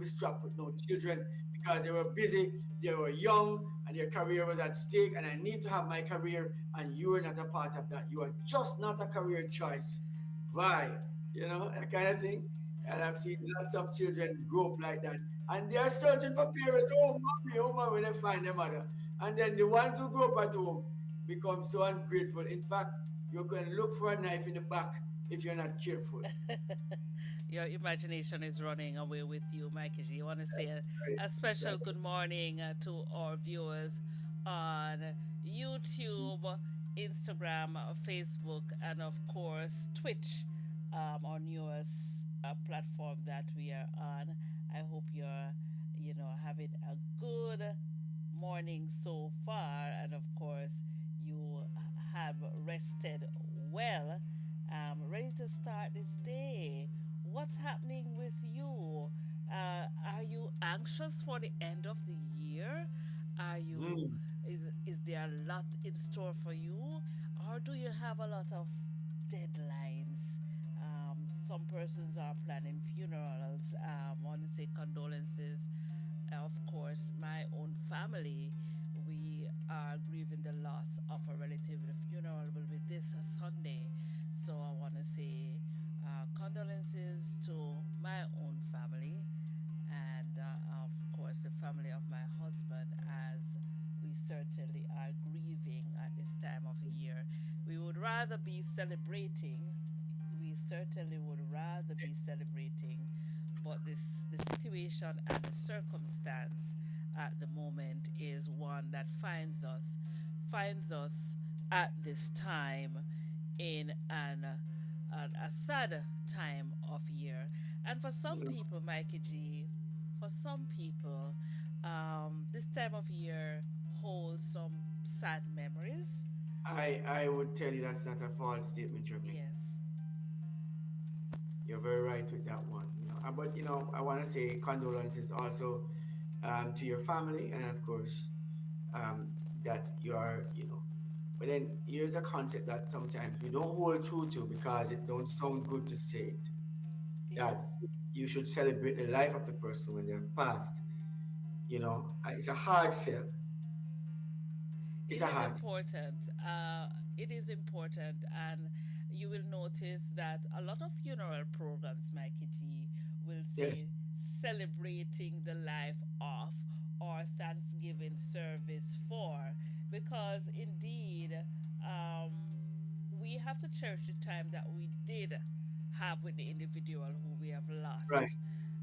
be strapped with no children because they were busy, they were young, and their career was at stake. And I need to have my career, and you are not a part of that. You are just not a career choice. Bye. That kind of thing. And I've seen lots of children grow up like that. And they are searching for parents. Oh, mommy, when they find their mother. And then the ones who grow up at home become so ungrateful. In fact, you're going to look for a knife in the back if you're not careful. Your imagination is running away with you, Mikey G. You want to say Right. a special Right. good morning to our viewers on YouTube, Instagram, Facebook, and of course Twitch, our newest platform that we are on. I hope you're, having a good morning so far, and of course you have rested well, ready to start this day. What's happening with you? Are you anxious for the end of the year? Are you Mm. is there a lot in store for you, or do you have a lot of deadlines? Some persons are planning funerals. Want to say condolences. Of course, my own family, we are grieving the loss of a relative. The funeral will be this Sunday, so I want to say condolences to my own family, and of course the family of my husband, as we certainly are grieving at this time of year. We would rather be celebrating. We certainly would rather be celebrating, but the situation and the circumstance at the moment is one that finds us at this time in a sad time of year. And for some You know, people, Mikey G, for some people, this time of year holds some sad memories. I would tell you that's not a false statement you're making. Yes. You're very right with that one. But I want to say condolences also to your family, and of course that you are. But then here's a concept that sometimes we don't hold true to because it don't sound good to say it. That Yes. you should celebrate the life of the person when they're passed. It's a hard sell. It's It a is hard sell. important. It is important, and you will notice that a lot of funeral programs, Mikey G, will Yes. say celebrating the life of or Thanksgiving service for, because indeed, um, we have to cherish the time that we did have with the individual who we have Right. lost.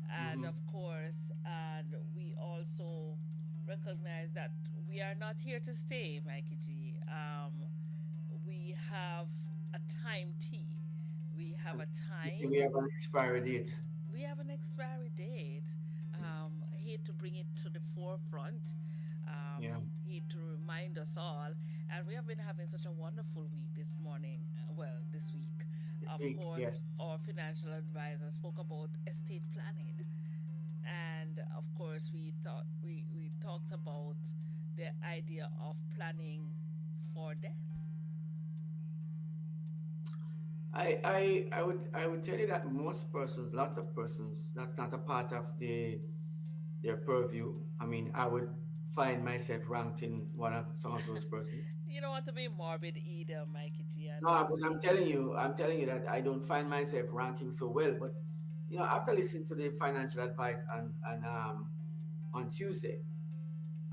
And Mm-hmm. of course, and we also recognize that we are not here to stay, Mikey G. We have a time T. We have And a we time. have an expiry date. We have an expiry date. I hate to bring it to the forefront. Yeah. Hate to remind us all. And we have been having such a wonderful week this morning. Well, this week. This Of week. course, Yes. our financial advisor spoke about estate planning. And of course, we talked about the idea of planning for death. I would tell you that most persons, lots of persons, that's not a part of their purview. I mean, I would find myself ranked in one of some of those persons. You don't want to be morbid either, Mikey G. I No, but I'm understand. telling you, that I don't find myself ranking so well. But after listening to the financial advice on Tuesday,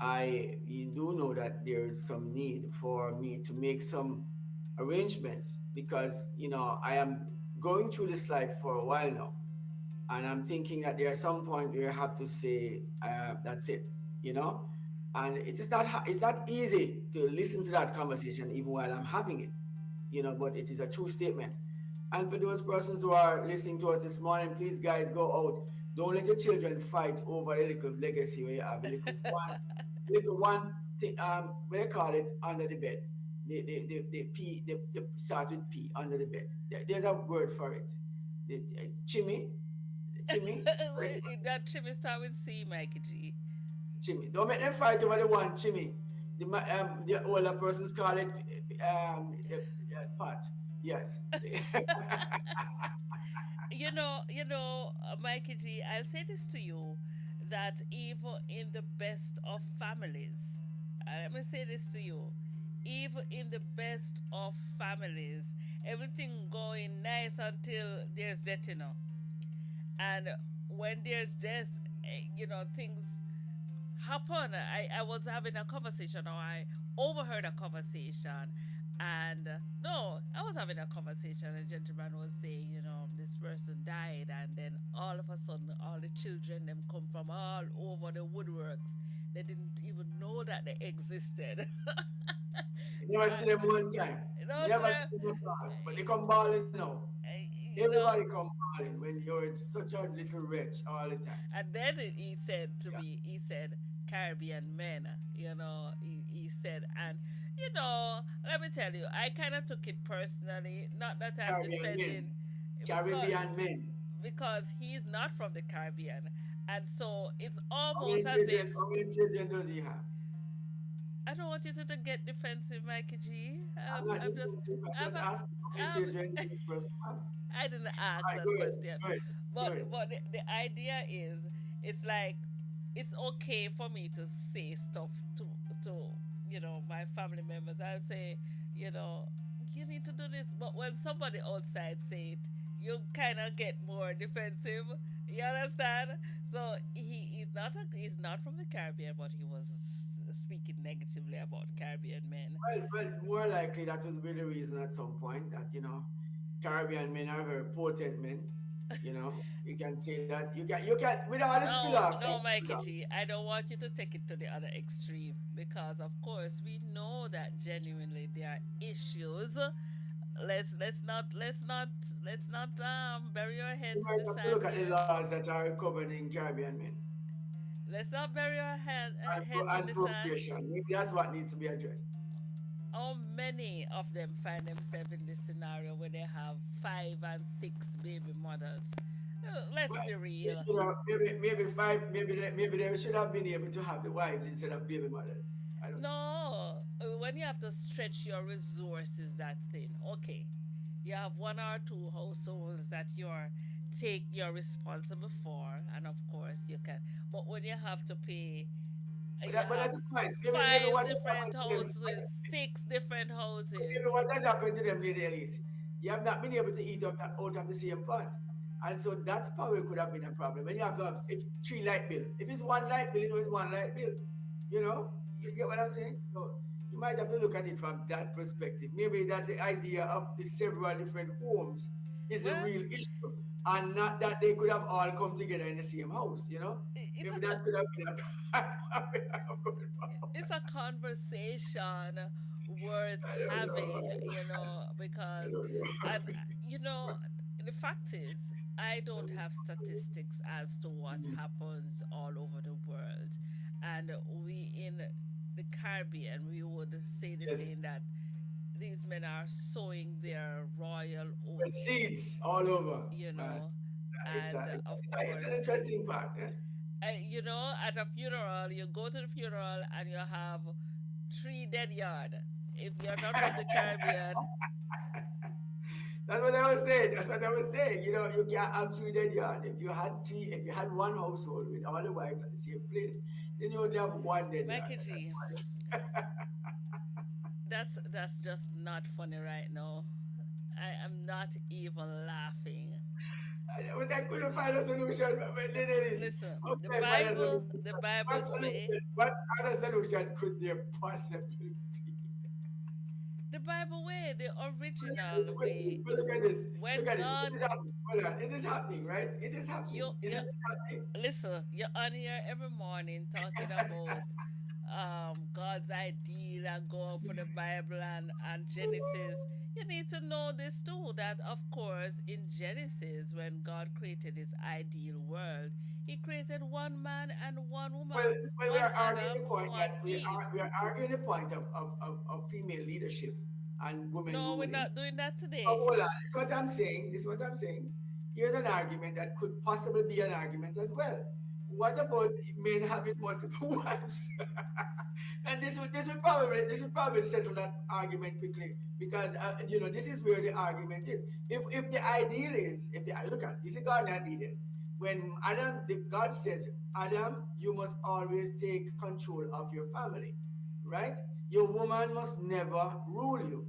I you do know that there is some need for me to make some arrangements because I am going through this life for a while now, and I'm thinking that there are some point where I have to say that's it, you know, and it's not easy to listen to that conversation even while I'm having it, but it is a true statement. And for those persons who are listening to us this morning, please guys go out. Don't let your children fight over a little legacy where you have a little one thing, what they call it, under the bed. The P, the start with P, under the bed. There's a word for it. Chimmy, chimmy, That should be start with C, Mikey G. chimmy. Don't make them fight over the one chimmy. The older persons call it pot. Yes. Mikey G, I'll say this to you. that even in the best of families, let me say this to you, even in the best of families, everything going nice until there's death, and when there's death, things happen. I was having a conversation, or I overheard a conversation, and no, I was having a conversation. A gentleman was saying, this person died, and then all of a sudden, all the children them come from all over the woodworks. They didn't even know that they existed. You never see them one time. you know, You so never see them at all. But they come balling now. you know, Everybody come balling when you're such a little wretch all the time. and then he said to Yeah. me, he said, Caribbean men, he said, and let me tell you, I kind of took it personally. Not that I'm Caribbean men. defending, because Caribbean men. he's not from the Caribbean, and so it's How many almost as if children, how many children does he have? I don't want you to get defensive, Mikey G. I'm not I'm just, defensive. I'm I'm, just asking how many I'm, children does this person have? I didn't All ask right, that go ahead. question, Go ahead. Go but ahead. the idea is, it's like it's okay for me to say stuff to my family members. I'll say, you know you need to do this, but when somebody outside say it, you kind of get more defensive. You understand? So he's not from the Caribbean, but he was speaking negatively about Caribbean men. Well, more likely that will be the reason at some point that, Caribbean men are very potent men. You can say that. You can, with all the spill No, off that no, goes Mikey on. G. I don't want you to take it to the other extreme, because, of course, we know that genuinely there are issues. Let's not bury our You heads in might the have to sand look at the here. laws that are governing Caribbean men Let's not bury our and, heads in and the sand. procreation. Maybe that's what needs to be addressed. How many of them find themselves in this scenario where they have 5 and 6 baby mothers? Let's Well, be real. maybe five, maybe they should have been able to have the wives instead of baby mothers. I don't know. No, when you have to stretch your resources that thin, okay, you have one or two households that you're responsible for, and of course you can. But when you have to pay, But, you but have that's the point. Maybe five what has different happened to them, houses, 6 different houses. maybe what has happened to them, Lady Elise, you have not been able to eat out of the same pot. And so that probably could have been a problem. When you have to have if three light bill. If it's one light bill, it's one light bill. You know? You get what I'm saying? So you might have to look at it from that perspective. Maybe that the idea of the several different homes is a Well, real issue. And not that they could have all come together in the same house. it's a Maybe that could have been a of going forward. it's a conversation worth I don't having, know. I because, don't and know. you know, the fact is, I don't have statistics as to what happens all over the world, and we in the Caribbean, we would say the Yes. saying that these men are sowing their royal But oats, seeds all over. you Man. know, It's, and a, of it's an course, interesting part. Eh? at a funeral, you go to the funeral and you have 3 dead yard. If you're not from the Caribbean, That's what I was saying. That's what I was saying. You can't have three dead yard. If you had one household with all the wives at the same place, then you only have one dead yard. Mikey G, that's just not funny right now. I am not even laughing. But I couldn't find a solution. But then it is. Listen, the Okay, find a Bible, solution. the What Bible say, solution? What other solution could there possibly be? the Bible way, the But original way. look at this. When Look at this. God, It is happening. Hold on. It is happening, right? It is happening. you, Isn't you it happening? listen, you're on here every morning talking about God's ideal and going for the Bible and Genesis. You need to know this too, that of course in Genesis, when God created his ideal world, he created one man and one woman, Well, we one are arguing Adam, the point one that Eve. we are arguing the point of female leadership and women No, we're ruling. not doing that Oh, today. hold on. This is what I'm saying. This is what I'm saying. Here's an argument that could possibly be an argument as well. What about men having multiple wives? And this would probably settle that argument quickly because this is where the argument is. If the ideal is if the look at this is Garden of Eden. when Adam, the God says, Adam, you must always take control of your family, right? Your woman must never rule you.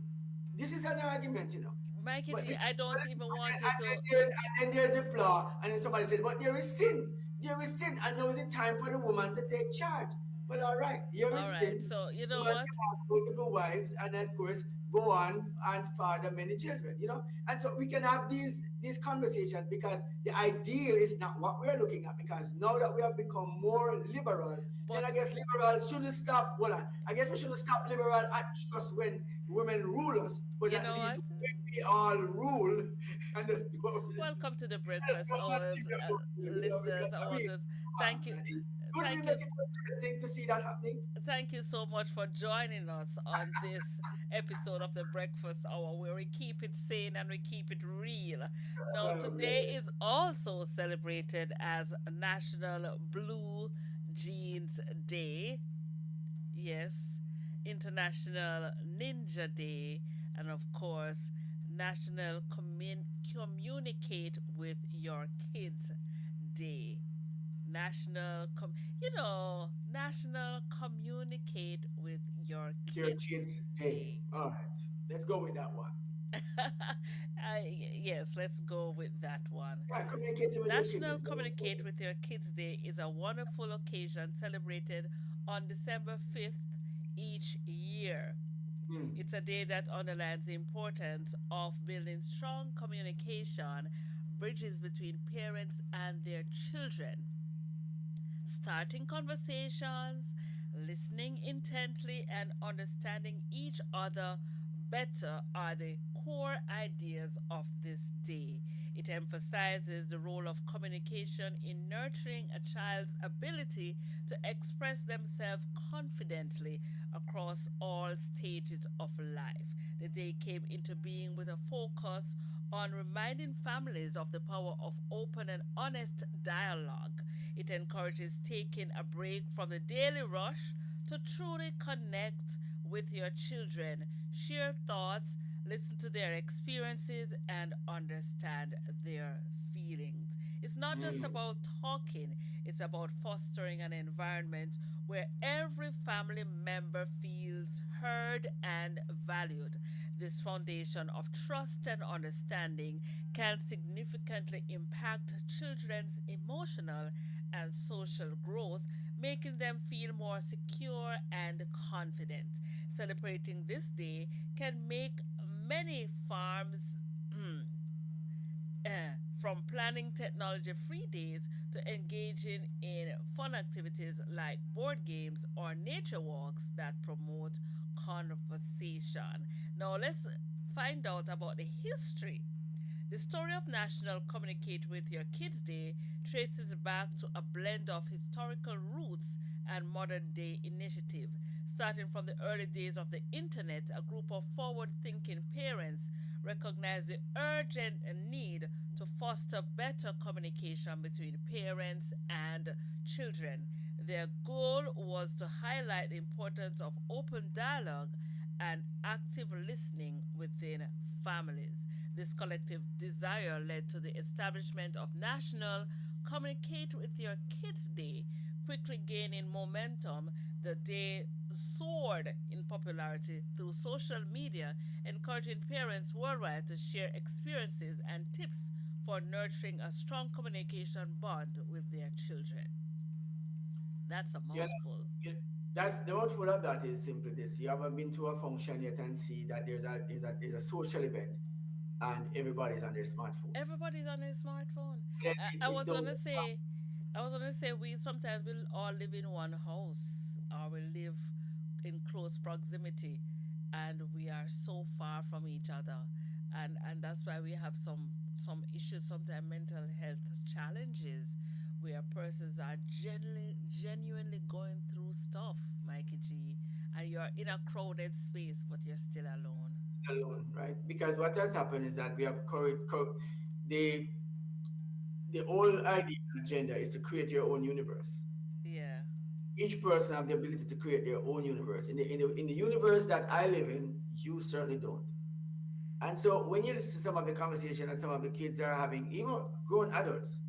This is an argument, you know. Mikey But G, this, I don't even want you to. and then there's the flaw, and then somebody said, but there is sin. There is sin, and now is it time for the woman to take charge. Well, all right, here All is right, sin. so you know Woman what? can have multiple wives, and of course, go on and father many children, you know. And so we can have these conversations because the ideal is not what we're looking at. Because now that we have become more liberal, then But I guess liberal shouldn't stop. Well, I guess we shouldn't stop liberal at just when women rule us, but you at know least what? when we all rule, and just do what we Welcome to the that's breakfast the one hours, thing that we do, you know, listeners. because I I want mean, to come thank on, you, man, it's good we thank you, make it interesting to see that happening. thank you so much for joining us on this episode of the Breakfast Hour, where we keep it sane and we keep it real. Now, today Man. is also celebrated as National Blue Jeans Day. Yes, International Ninja Day, and of course, National Communicate with Your Kids Day. National Communicate with Your It's your Kids kids' day. Day. All right, let's go with that one. Yes, let's go with that one. Yeah, communicating with your kids National is very Communicate important. with Your Kids Day is a wonderful occasion celebrated on December 5th each year. Mm. It's a day that underlines the importance of building strong communication, bridges between parents and their children. Starting conversations, listening intently, and understanding each other better are the core ideas of this day. It emphasizes the role of communication in nurturing a child's ability to express themselves confidently across all stages of life. The day came into being with a focus on reminding families of the power of open and honest dialogue. It encourages taking a break from the daily rush to truly connect with your children, share thoughts, listen to their experiences, and understand their feelings. It's not just Mm. about talking, it's about fostering an environment where every family member feels heard and valued. This foundation of trust and understanding can significantly impact children's emotional and social growth, making them feel more secure and confident. Celebrating this day can make many farms from planning technology free days to engaging in fun activities like board games or nature walks that promote conversation. Now, let's find out about the history. The story of National Communicate with Your Kids Day traces back to a blend of historical roots and modern day initiative. Starting from the early days of the internet, a group of forward thinking parents recognized the urgent need to foster better communication between parents and children. Their goal was to highlight the importance of open dialogue and active listening within families. This collective desire led to the establishment of National Communicate with Your Kids Day, quickly gaining momentum. The day soared in popularity through social media, encouraging parents worldwide to share experiences and tips for nurturing a strong communication bond with their children. That's a Yeah, mouthful. yeah, that's the mouthful of that is simply this. You haven't been to a function yet and see that there's a social event and everybody's on their smartphone. Everybody's on a smartphone. Then I it was don't. gonna say, I was gonna say we sometimes will all live in one house or we live in close proximity, and we are so far from each other, and that's why we have some issues, sometimes mental health challenges, where persons are genuinely going through stuff, Mikey G, and you're in a crowded space, but you're still alone. Alone, right? Because what has happened is that we have the the whole idea and agenda is to create your own universe. Yeah. Each person have the ability to create their own universe. In the universe that I live in, you certainly don't. And so when you listen to some of the conversation that some of the kids are having, even grown adults,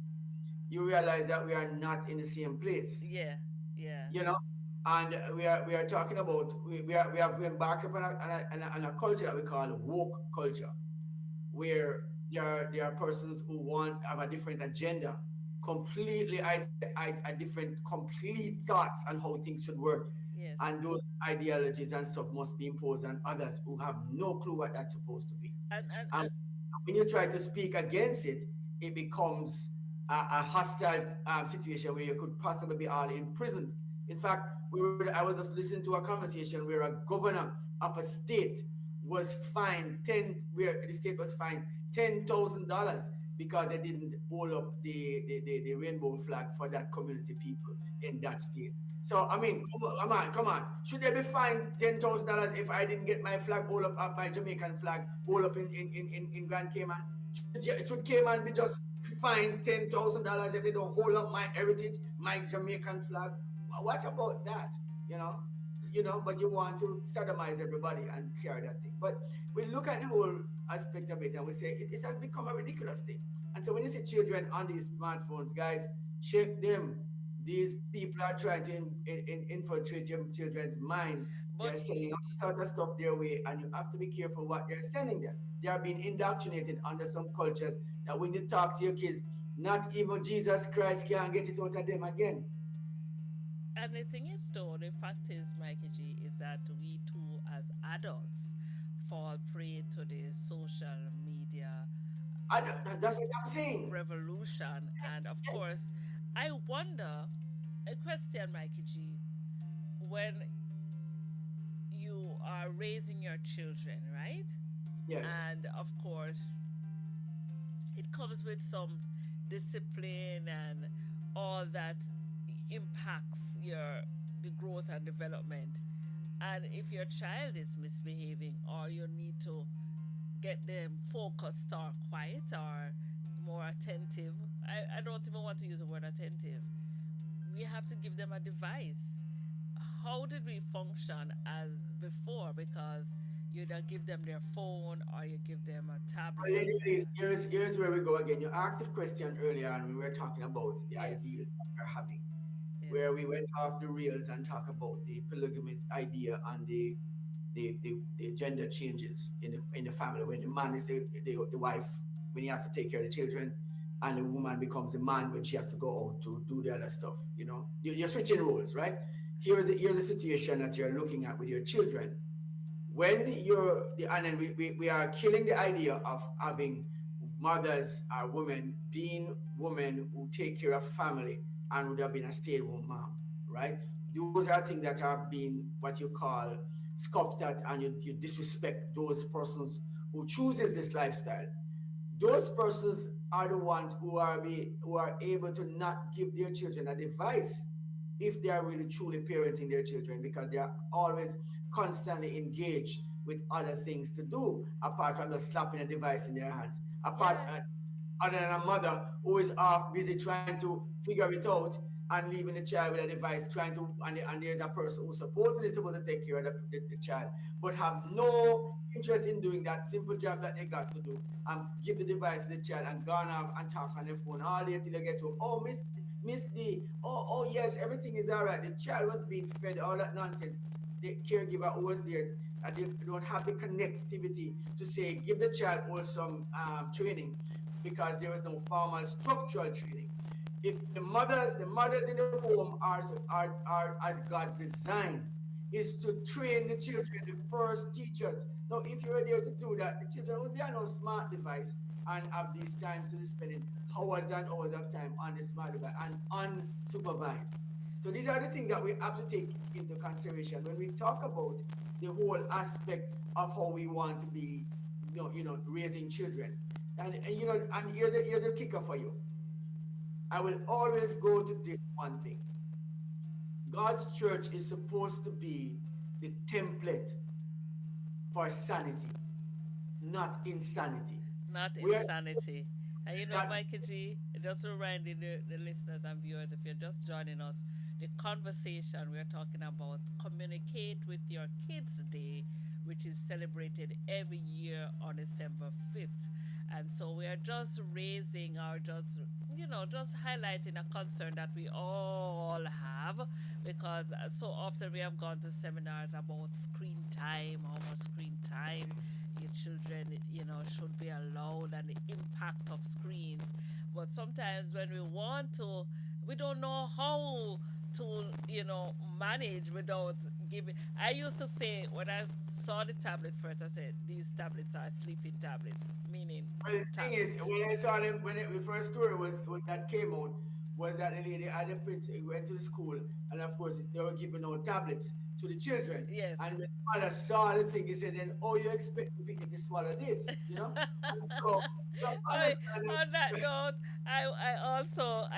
you realize that we are not in the same place, Yeah, yeah, you know. And we are talking about we have embarked upon a culture that we call woke culture, where there are persons who want have a different agenda, completely a different complete thoughts on how things should work, yes. and those ideologies and stuff must be imposed on others who have no clue what that's supposed to be. And And when you try to speak against it, it becomes a hostile situation where you could possibly be all imprisoned. In fact, I was just listening to a conversation where a governor of a state was fined where the state was fined $10,000 because they didn't hold up the rainbow flag for that community people in that state. So I mean, come on. Should they be fined $10,000 if I didn't get my flag hold up, my Jamaican flag hold up in Grand Cayman? Should Cayman be just fined $10,000 if they don't hold up my heritage, my Jamaican flag? What about that? You know, but you want to sodomize everybody and carry that thing. But we look at the whole aspect of it and we say it has become a ridiculous thing. And so when you see children on these smartphones, guys, check them. These people are trying to infiltrate your children's mind. They're but sending all sort of stuff their way, and you have to be careful what they're sending them. They are being indoctrinated under some cultures that when you talk to your kids, not even Jesus Christ can get it out of them again. and the thing is, though, the fact is, Mikey G, is that we too, as adults, fall prey to the social media That's what I'm saying. revolution. And of Yes, course, I wonder, a question, Mikey G, when you are raising your children, right? yes. And of course, it comes with some discipline and all that impacts your the growth and development. And if your child is misbehaving, or you need to get them focused or quiet or more attentive, I don't even want to use the word attentive, we have to give them a device. How did we function as before? Because you either give them their phone or you give them a Well, tablet. anyways, here's where we go again. You asked a question earlier, and we were talking about the Yes, ideals that we're having, yes, where we went off the rails and talk about the polygamy idea and the gender changes in the family. When the man is the wife, when he has to take care of the children, and the woman becomes the man when she has to go out to do the other stuff. You're switching roles, right? Here's the situation that you're looking at with your children. When and then we are killing the idea of having mothers or women being women who take care of family and would have been a stay-at-home mom, right? Those are things that are being what you call scoffed at, and you disrespect those persons who chooses this lifestyle. Those persons are the ones who are able to not give their children a device if they are really truly parenting their children, because they are always constantly engaged with other things to do apart from just slapping a device in their hands. yeah, Other than a mother who is off busy trying to figure it out and leaving the child with a device, trying to and there's a person who's supposed to take care of the child, but have no interest in doing that simple job that they got to do, and give the device to the child and gone off and talk on the phone all day till they get home. Oh, Miss D, oh yes, everything is all right. The child was being fed all that nonsense. The caregiver who was there, and they don't have the connectivity to say give the child some training, because there was no formal structural training. If the mothers in the home are as God's design, is to train the children, the first teachers. Now, if you're there to do that, the children will be on a smart device and have these times to be spending hours and hours of time on the smart device and unsupervised. So these are the things that we have to take into consideration when we talk about the whole aspect of how we want to be, raising children. And here's a kicker for you. I will always go to this one thing. God's church is supposed to be the template for sanity, not insanity. not We are insanity. And you know, not. Mikey G, just reminding the listeners and viewers, if you're just joining us, the conversation we're talking about Communicate with Your Kids Day, which is celebrated every year on December 5th. And so we are just raising our just just highlighting a concern that we all have, because so often we have gone to seminars about screen time, how much screen time your children, should be allowed, and the impact of screens. But sometimes when we want to, we don't know how to, manage without giving. I used to say, when I saw the tablet first, I said, these tablets are sleeping tablets, meaning Well, the thing is, tablets. when I saw them, the first story was when that came out, was that the lady had a prince went to the school, and of course they were giving out tablets to the children. Yes. And when the mother saw the thing, he said, "Then, oh, you expect the picnic to swallow this, you know?" And so you have to Right. understand On that that. note, I also,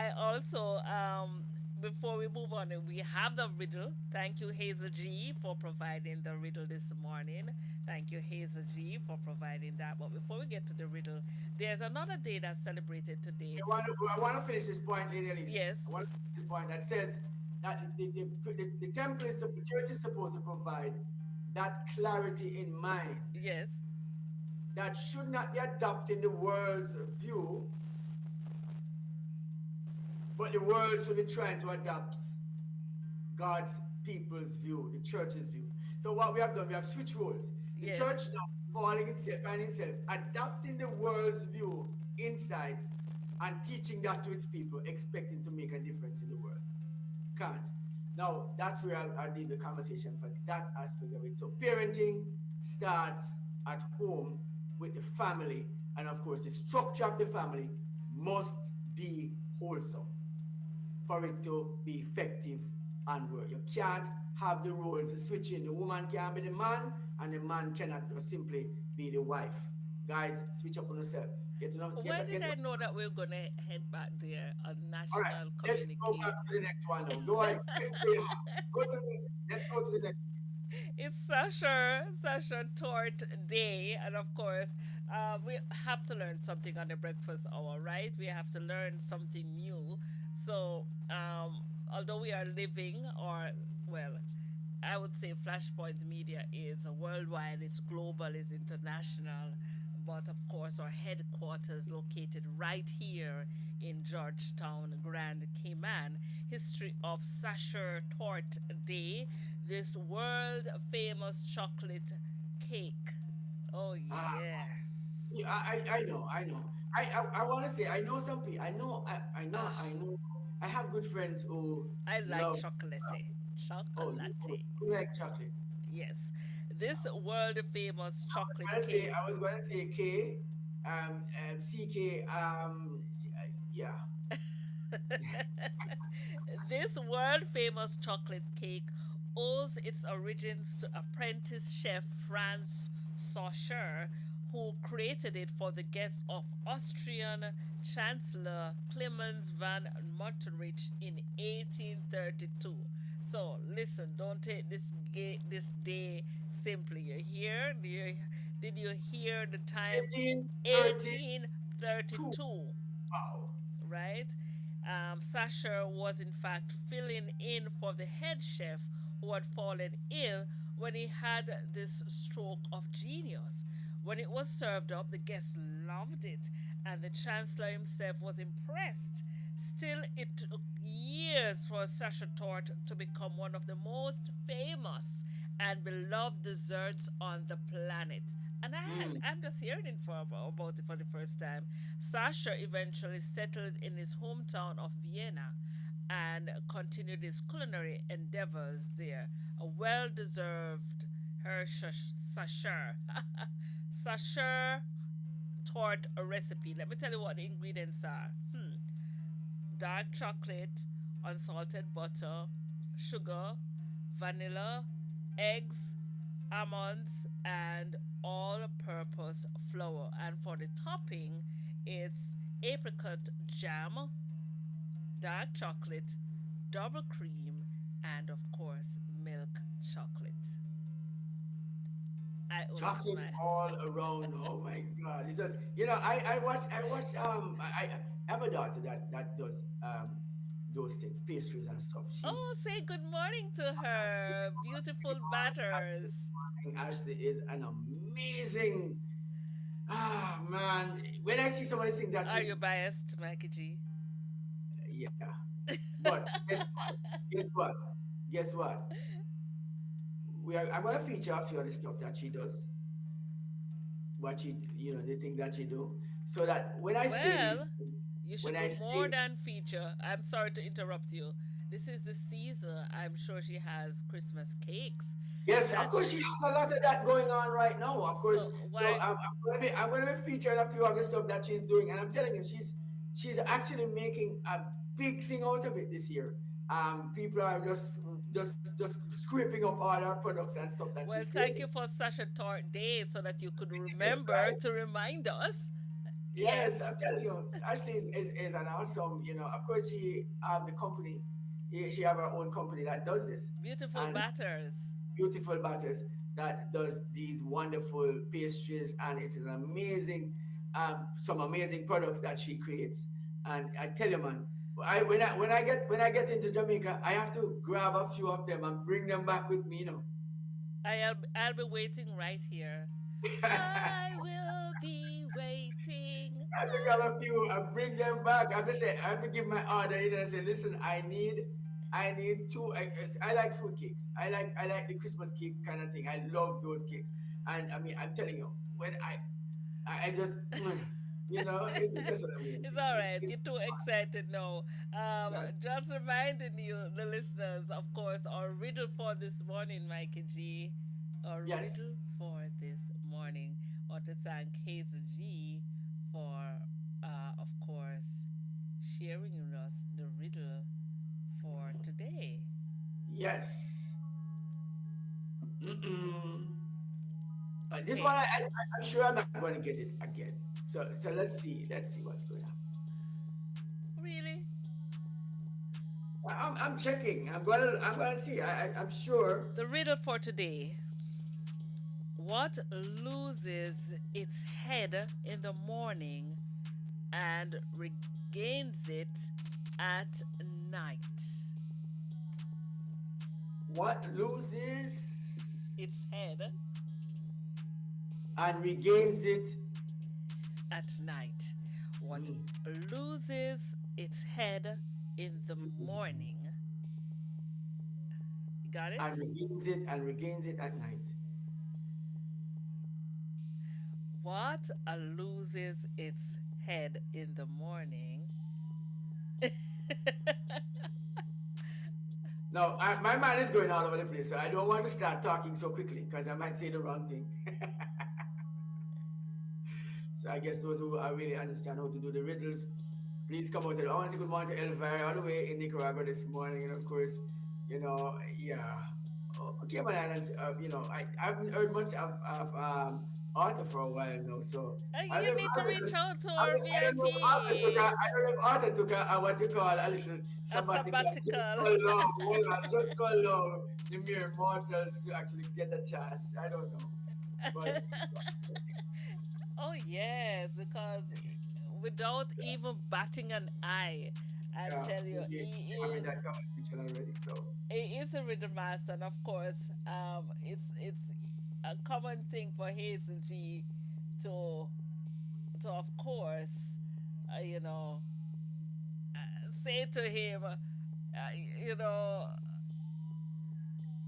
before we move on, we have the riddle. Thank you, Hazel G, for providing the riddle this morning. Thank you, Hazel G, for providing that. But before we get to the riddle, there's another day that's celebrated today. I want to finish this point, Lady Elise. I Yes, want to finish this point that says that the temple is the church is supposed to provide that clarity in mind yes. that should not be adopting the world's view, but the world should be trying to adopt God's people's view, the church's view. So what we have done, we have switched roles. The Yes. church now falling itself, finding itself, adopting the world's view inside and teaching that to its people, expecting to make a difference in the world. Can't. Now, that's where I leave the conversation for that aspect of it. So, parenting starts at home with the family, and of course, the structure of the family must be wholesome for it to be effective and work. You can't have the roles switching. The woman can't be the man, and the man cannot just simply be the wife. Guys, switch up on yourself. Get enough. Why did Get I enough. know that we're going to head back there on All right, national let's go communique? back to the next one now. Go ahead. Let's stay hard. Go to the next. Let's go to the next. It's Sasha Tort Day, and of course, we have to learn something on the breakfast hour, right? We have to learn something new. So, although we are living, or well, I would say Flashpoint Media is worldwide, it's global, it's international, but of course, our headquarters located right here in Georgetown, Grand Cayman. History of Sasher Tort Day, this world famous chocolate cake. Oh, Ah, yes. yeah, I know, I know. I want to say I know some people. I Ah, know. I have good friends who I like love. chocolate. Oh, Chocolate. you like chocolate. Yes. This world famous chocolate cake. I was going to say K, CK, yeah. This world famous chocolate cake owes its origins to apprentice chef Franz Saucher, who created it for the guests of Austrian Chancellor Clemens van Metternich in 1832. So listen, don't take this day simply. Did you hear the time? 1832. 1832, Wow. right? Sasha was in fact filling in for the head chef who had fallen ill when he had this stroke of genius. When it was served up, the guests loved it, and the chancellor himself was impressed. Still, it took years for Sasha Tort to become one of the most famous and beloved desserts on the planet. And Mm. I'm just hearing it about it for the first time. Sasha eventually settled in his hometown of Vienna and continued his culinary endeavors there. A well deserved Sasha. Sasha tort recipe. Let me tell you what the ingredients are. Dark chocolate, unsalted butter, sugar, vanilla, eggs, almonds, and all purpose flour. And for the topping, it's apricot jam, dark chocolate, double cream, and of course, milk chocolate. I only Chocolate smile. all around. Oh my God! It's just I watch I have a daughter that does those things, pastries and stuff. Oh, say good morning to her. Beautiful batters. Ashley is an amazing man. When I see some of the things that Are she you biased, Mikey G? Yeah. But guess what? Guess what? I'm gonna feature a few of the stuff that she does, what she, the thing that she do, so that when I say these Well, things, you when should I do more say than feature. I'm sorry to interrupt you. This is the season. I'm sure she has Christmas cakes yes, of that course she she's. has a lot of that going on right now. Of course, So so why? I'm gonna be featuring a few of the stuff that she's doing, and I'm telling you, she's actually making a big thing out of it this year. People are just scraping up all her products and stuff that she's Well, thank creating. you for such a short date so that you could remember Right? to remind us. Yes, Yes, I'm telling you, Ashley is an awesome. Of course, she the company. She have her own company that does this, beautiful and batters. beautiful batters that does these wonderful pastries, and it is amazing, some amazing products that she creates. And I tell you, man, when I get into Jamaica, I have to grab a few of them and bring them back with me. I'll be waiting right here. I will be waiting. I have to grab a few and bring them back. I have to give my order in and say, listen, I need two. I like fruit cakes. I like the Christmas cake kind of thing. I love those cakes. And I mean, I'm telling you, when I just, it's just It's amazing. all It's, right. it's You're too excited now. that, Just reminding you, the listeners, of course, our riddle for this morning, Mikey G. Our yes, riddle for this morning. I want to thank Hazel G for, of course, sharing with us the riddle for today. yes. Mm-mm. This one, Okay. I'm sure I'm not going to get it again. So let's see what's going on. Really? I'm checking. I'm gonna see. I'm sure. The riddle for today. What loses its head in the morning and regains it at night? What loses Its head and regains it, at night. What mm, loses its head in the morning? You got and it? regains it and regains it at night. What loses its head in the morning? Now, my mind is going all over the place, so I don't want to start talking so quickly because I might say the wrong thing. So I guess those who really understand how to do the riddles, please come out. I want to say good morning to Elvira all the way in Nicaragua this morning, and of course, yeah. Oh, Cayman Islands, I haven't heard much of Arthur for a while now, so I don't You know if need to Arthur reach just, out to I our don't, I don't know if Arthur took a, VIP. I don't know if Arthur took what you call a little A sabbatical, just sabbatical. to allow, hold on, just to allow the mere mortals to actually get a chance. I don't know, but Oh, yes, because without even batting an eye, I'll yeah, tell you, we having that conversation already. So he is a rhythm master, and of course, it's a common thing for Hazel G to of course, you know, say to him, you know,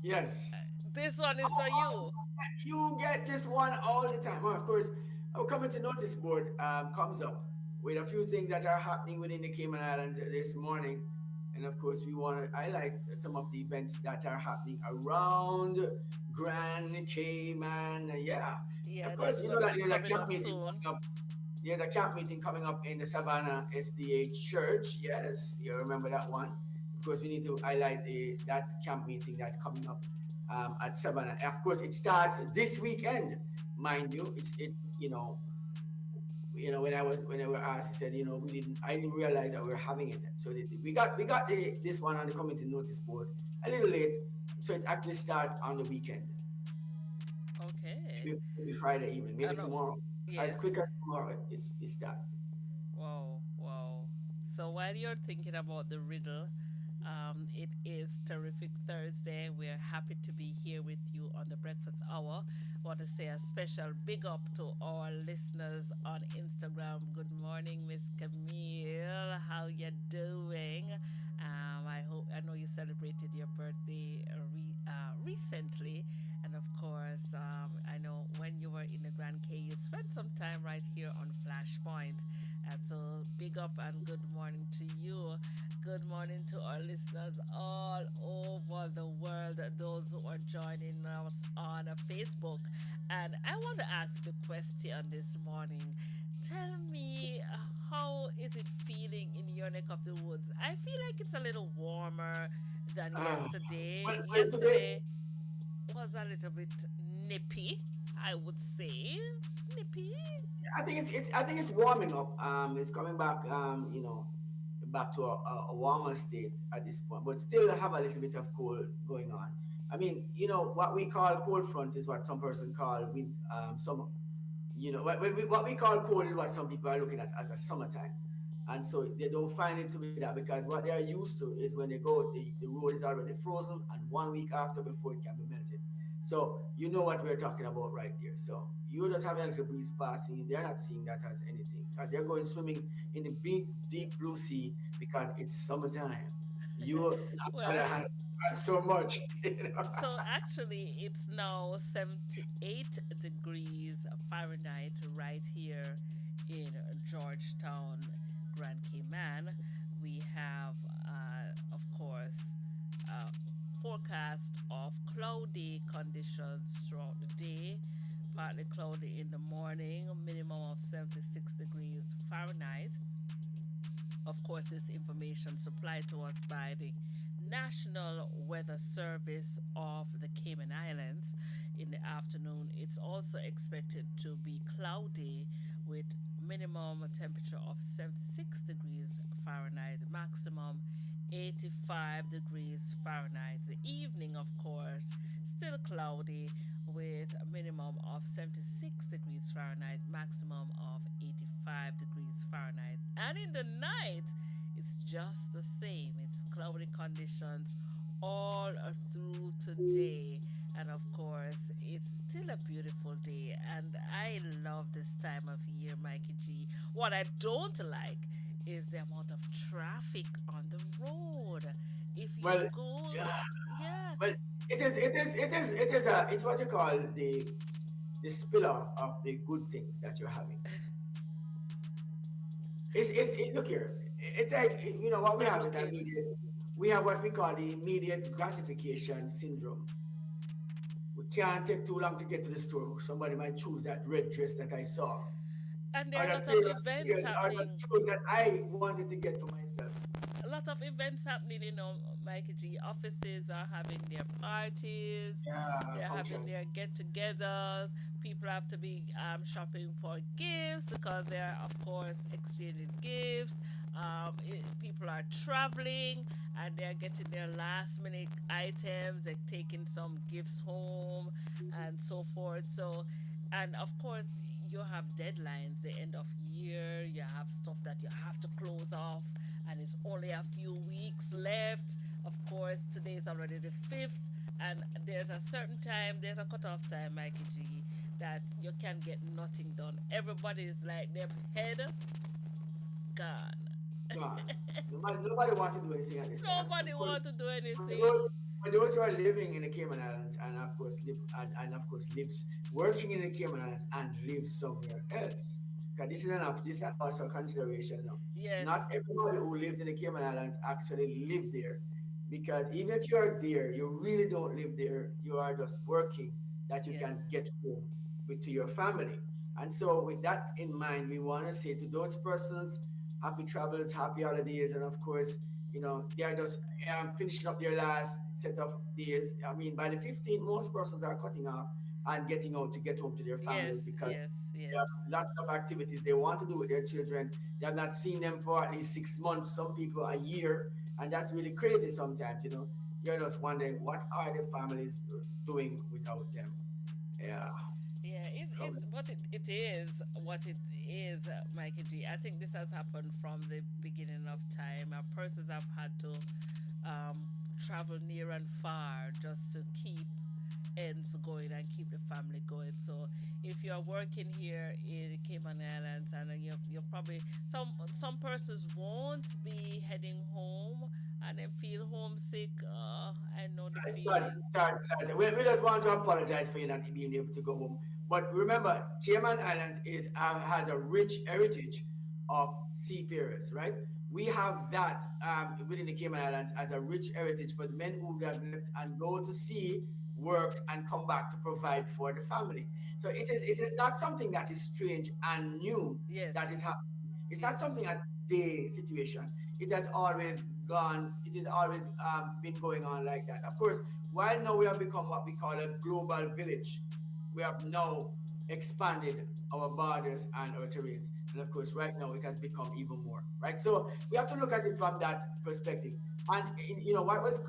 yes. this one is for you. You get this one all the time. Well, of course, our community notice board comes up with a few things that are happening within the Cayman Islands this morning. And of course, we want to highlight some of the events that are happening around Grand Cayman. Yeah. Yeah, Of course, that's you going know to that be there's a coming camp up meeting soon. coming up. There's a camp meeting coming up in the Savannah SDA Church. Yes, you remember that one. Of course, we need to highlight that camp meeting that's coming up at Savannah. Of course, it starts this weekend, mind you. When I were asked, he said, I didn't realize that we were having it. So we got this one on the community notice board a little late. So it actually starts on the weekend, Okay. maybe Friday evening, I maybe know. tomorrow. As quick Yes. as tomorrow, it starts. Wow, wow. So while you're thinking about the riddle, It is Terrific Thursday. We're happy to be here with you on the Breakfast Hour. Want to say a special big up to our listeners on Instagram. Good morning, Miss Camille. How you doing? I know you celebrated your birthday recently, and of course, I know when you were in the Grand K, you spent some time right here on Flashpoint. And so, big up and good morning to you. Good morning to our listeners all over the world, those who are joining us on Facebook. And I want to ask the question this morning. Tell me, how is it feeling in your neck of the woods? I feel like it's a little warmer than Ah, yesterday. well, today, Yesterday was a little bit nippy, I would say. Nippy? I think it's warming up. It's coming back. Back to a warmer state at this point, but still have a little bit of cold going on. I mean, what we call cold front is what some person call wind, summer. What we call cold is what some people are looking at as a summertime. And so they don't find it to be that, because what they are used to is when they go, the road is already frozen, and 1 week after before it can be melted. So you know what we're talking about right there. So you just have a little breeze passing. They're not seeing that as anything, because they're going swimming in the big, deep blue sea because it's summertime. You not Well, gonna have so much. so actually, it's now 78 degrees Fahrenheit right here in Georgetown, Grand Cayman. We have, of course, uh, forecast of cloudy conditions throughout the day, partly cloudy in the morning, minimum of 76 degrees Fahrenheit. Of course, this information supplied to us by the National Weather Service of the Cayman Islands. In the afternoon, it's also expected to be cloudy with minimum temperature of 76 degrees Fahrenheit, maximum 85 degrees Fahrenheit. The evening, of course, still cloudy with a minimum of 76 degrees Fahrenheit, maximum of 85 degrees Fahrenheit. And in the night, it's just the same. It's cloudy conditions all through today. And of course, it's still a beautiful day. And I love this time of year, Mikey G. What I don't like is the amount of traffic on the road. If you Well, go, yeah, yeah, well, it's what you call the spill off of the good things that you're having. Look here. It's like, what we I'm have is looking. we have what we call the immediate gratification syndrome. We can't take too long to get to the store. Somebody might choose that red dress that I saw, And there or are a that lot of pair of events sneakers, or that happening. shoes that I wanted to get for myself. A lot of events happening, Mikey G. Offices are having their parties, Yeah, they're having functions. their get togethers. People have to be shopping for gifts because they're, of course, exchanging gifts. People are traveling and they're getting their last minute items, they're taking some gifts home and so forth. So, and of course, you have deadlines, the end of year, you have stuff that you have to close off, and it's only a few weeks left. Of course, today is already the 5th, and there's a certain time, there's a cutoff time, Mikey G, that you can get nothing done. Everybody is like, their head gone. Gone. Nobody wants to do anything at this time. Nobody Of course, want to do for anything. those who are living in the Cayman Islands, and of course lives working in the Cayman Islands and live somewhere else. Because this is also a consideration now. Yes, Not everybody who lives in the Cayman Islands actually live there. Because even if you are there, you really don't live there. You are just working that you yes, can get home to your family. And so with that in mind, we want to say to those persons, happy travels, happy holidays, and of course, they are just finishing up their last set of days. I mean, by the 15th, most persons are cutting off and getting out to get home to their families, yes, because yes, they yes, have lots of activities they want to do with their children. They have not seen them for at least 6 months, some people a year, and that's really crazy sometimes. You're just wondering, what are the families doing without them? Yeah. yeah. It's what it is, Mikey G. I think this has happened from the beginning of time. Persons have had to travel near and far just to keep ends going and keep the family going. So if you're working here in the Cayman Islands and you're probably some persons won't be heading home and then feel homesick. I know the Sorry, feeling. sorry, sorry. We just want to apologize for you not being able to go home. But remember, Cayman Islands has a rich heritage of seafarers, right? We have that within the Cayman Islands as a rich heritage for the men who have left and go to sea, worked, and come back to provide for the family. So it is not something that is strange and new Yes, that is happening. It's not yes, something a day situation. It has always gone, it has always been going on like that. Of course, while now we have become what we call a global village, we have now expanded our borders and our terrains. And of course, right now it has become even more, right? So we have to look at it from that perspective. And what was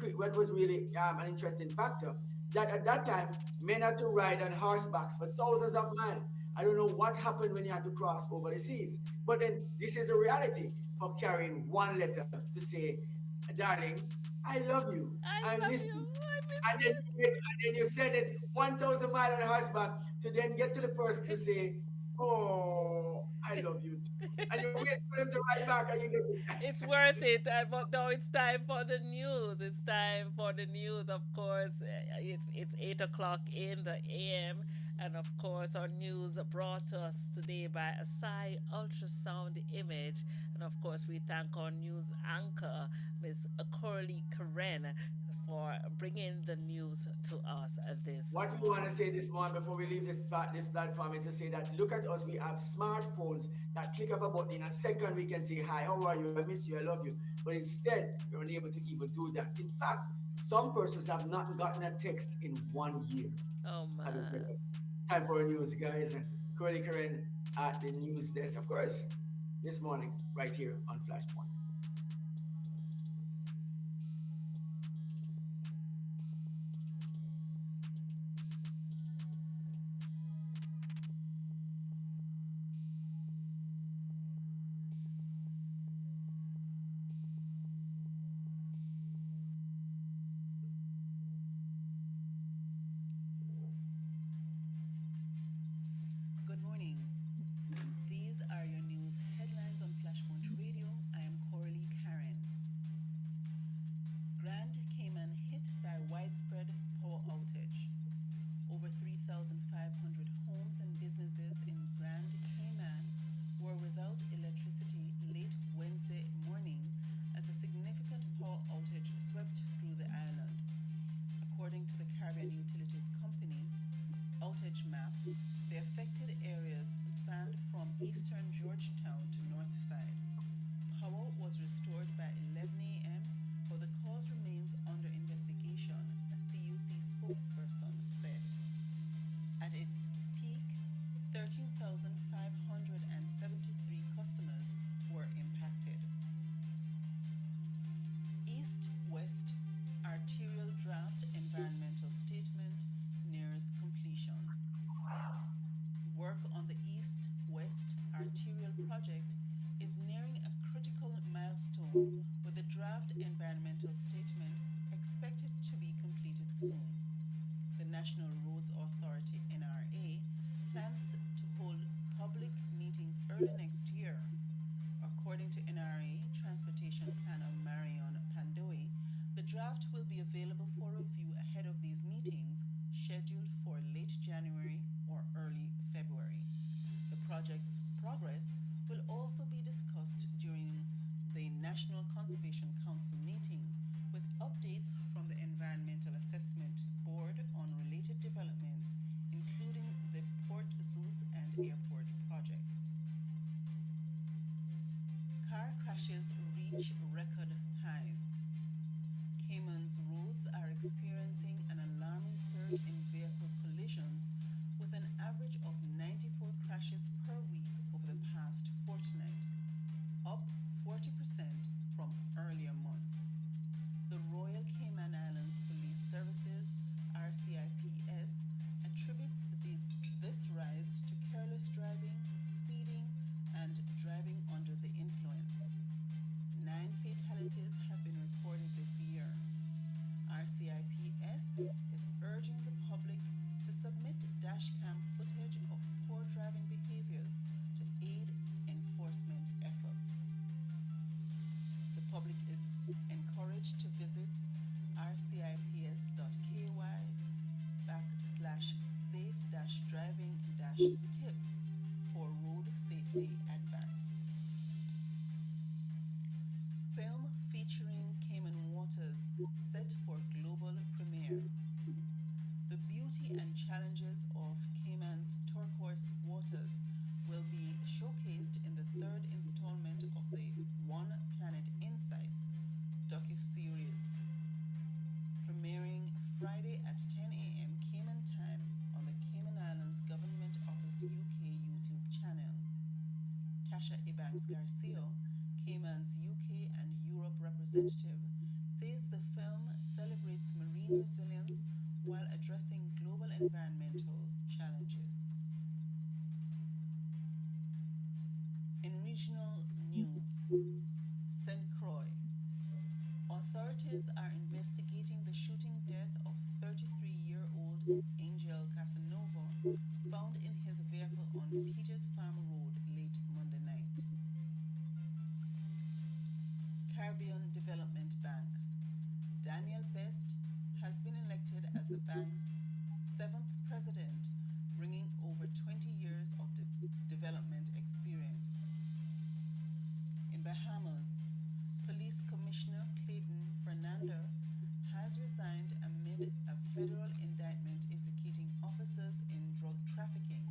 really an interesting factor that at that time men had to ride on horsebacks for thousands of miles. I don't know what happened when you had to cross over the seas, but then this is a reality for carrying one letter to say, "Darling, I love you, I I love miss you. you," I and then you send it 1,000 miles on horseback to then get to the person to say, "Oh, I love you too," miss and you you. wait for them to write back, and you get it. It's worth it. But now it's time for the news. It's time for the news. Of course, it's 8 o'clock in the AM, and of course, our news brought to us today by a Psy ultrasound image, and of course, we thank our news anchor, Miss Coralie Karen, for bringing the news to us this What we want to morning. say this morning before we leave this platform is to say that look at us. We have smartphones that click of a button in a second. We can say hi, how are you? I miss you, I love you. But instead, we're unable to even do that. In fact, some persons have not gotten a text in 1 year. Oh Having said man. that, time for news, guys. Curly Curran at the news desk, of course, this morning right here on Flashpoint. Good morning. These are your news headlines on Flashpoint Radio. I am Coralie Karen. Grand Cayman hit by widespread power outage. Over 3,500 homes and businesses in Grand Cayman were without electricity late Wednesday morning as a significant power outage swept through the island. According to the Caribbean Utilities Company outage map, the affected areas spanned from eastern Georgetown to Northside. Power was restored by 11 a.m., but the cause remains under investigation, a CUC spokesperson said. At its peak, 13,573 customers were impacted. East-West arterial draft environmental statement nears completion. Work on the East-West arterial project is nearing a critical milestone with the draft environmental statement expected to be completed soon. The National Roads Authority NRA plans to hold public meetings early next year. According to NRA Transportation Planner Marion Pandoe, the draft will be available for review ahead of these meetings, scheduled for late January or early February. The project's progress will also be discussed during the National Conservation Council meeting, with updates from the Environmental Assessment Board on related developments, including the Port Zeus and airport projects. is urging the public to submit dashcam footage of poor driving behaviors to aid enforcement efforts. The public is encouraged to visit rcips.ky backslash safe driving tips for road safety advice. Film featuring Cayman waters set for global premiere. The beauty and challenges of Cayman's turquoise waters will be showcased in the third installment of the One Planet Insights docu-series, premiering Friday at 10 a.m. Cayman time on the Cayman Islands Government Office UK YouTube channel. Tasha Ebanks Garcia, Cayman's UK and Europe representative, says the film celebrates marine resilience while addressing global environmental challenges. In regional news, St. Croix. Authorities are investigating the shooting death of 33-year-old Angel Casanova, found in his vehicle on Peters Farm Road late Monday night. Caribbean Development Bank. Daniel Best has been elected as the bank's seventh president, bringing over 20 years of development experience. In Bahamas, Police Commissioner Clayton Fernandez has resigned amid a federal indictment implicating officers in drug trafficking.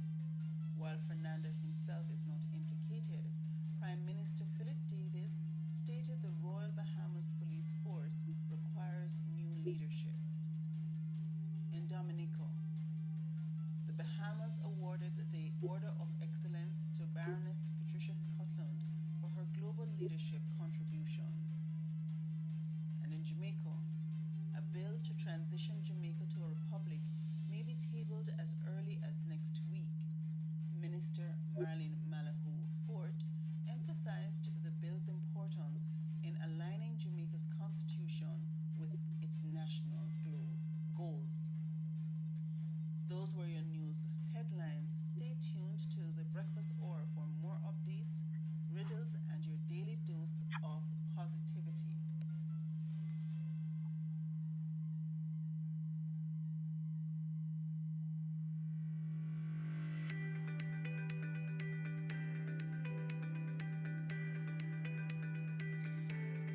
While Fernandez himself is not implicated, Prime Minister Philip Davis stated the Royal Bahamas Police Force requires new leadership. In Dominico, the Bahamas awarded the Order of Excellence to Baroness Patricia Scotland for her global leadership contributions. And in Jamaica, a bill to transition Jamaica to a republic may be tabled as early as next week. Minister Marlene Malahou Fort emphasized the bill's importance in aligning Jamaica's constitution with its national goals. Those were your news headlines. Stay tuned to the Breakfast Hour for more updates, riddles, and your daily dose of positivity.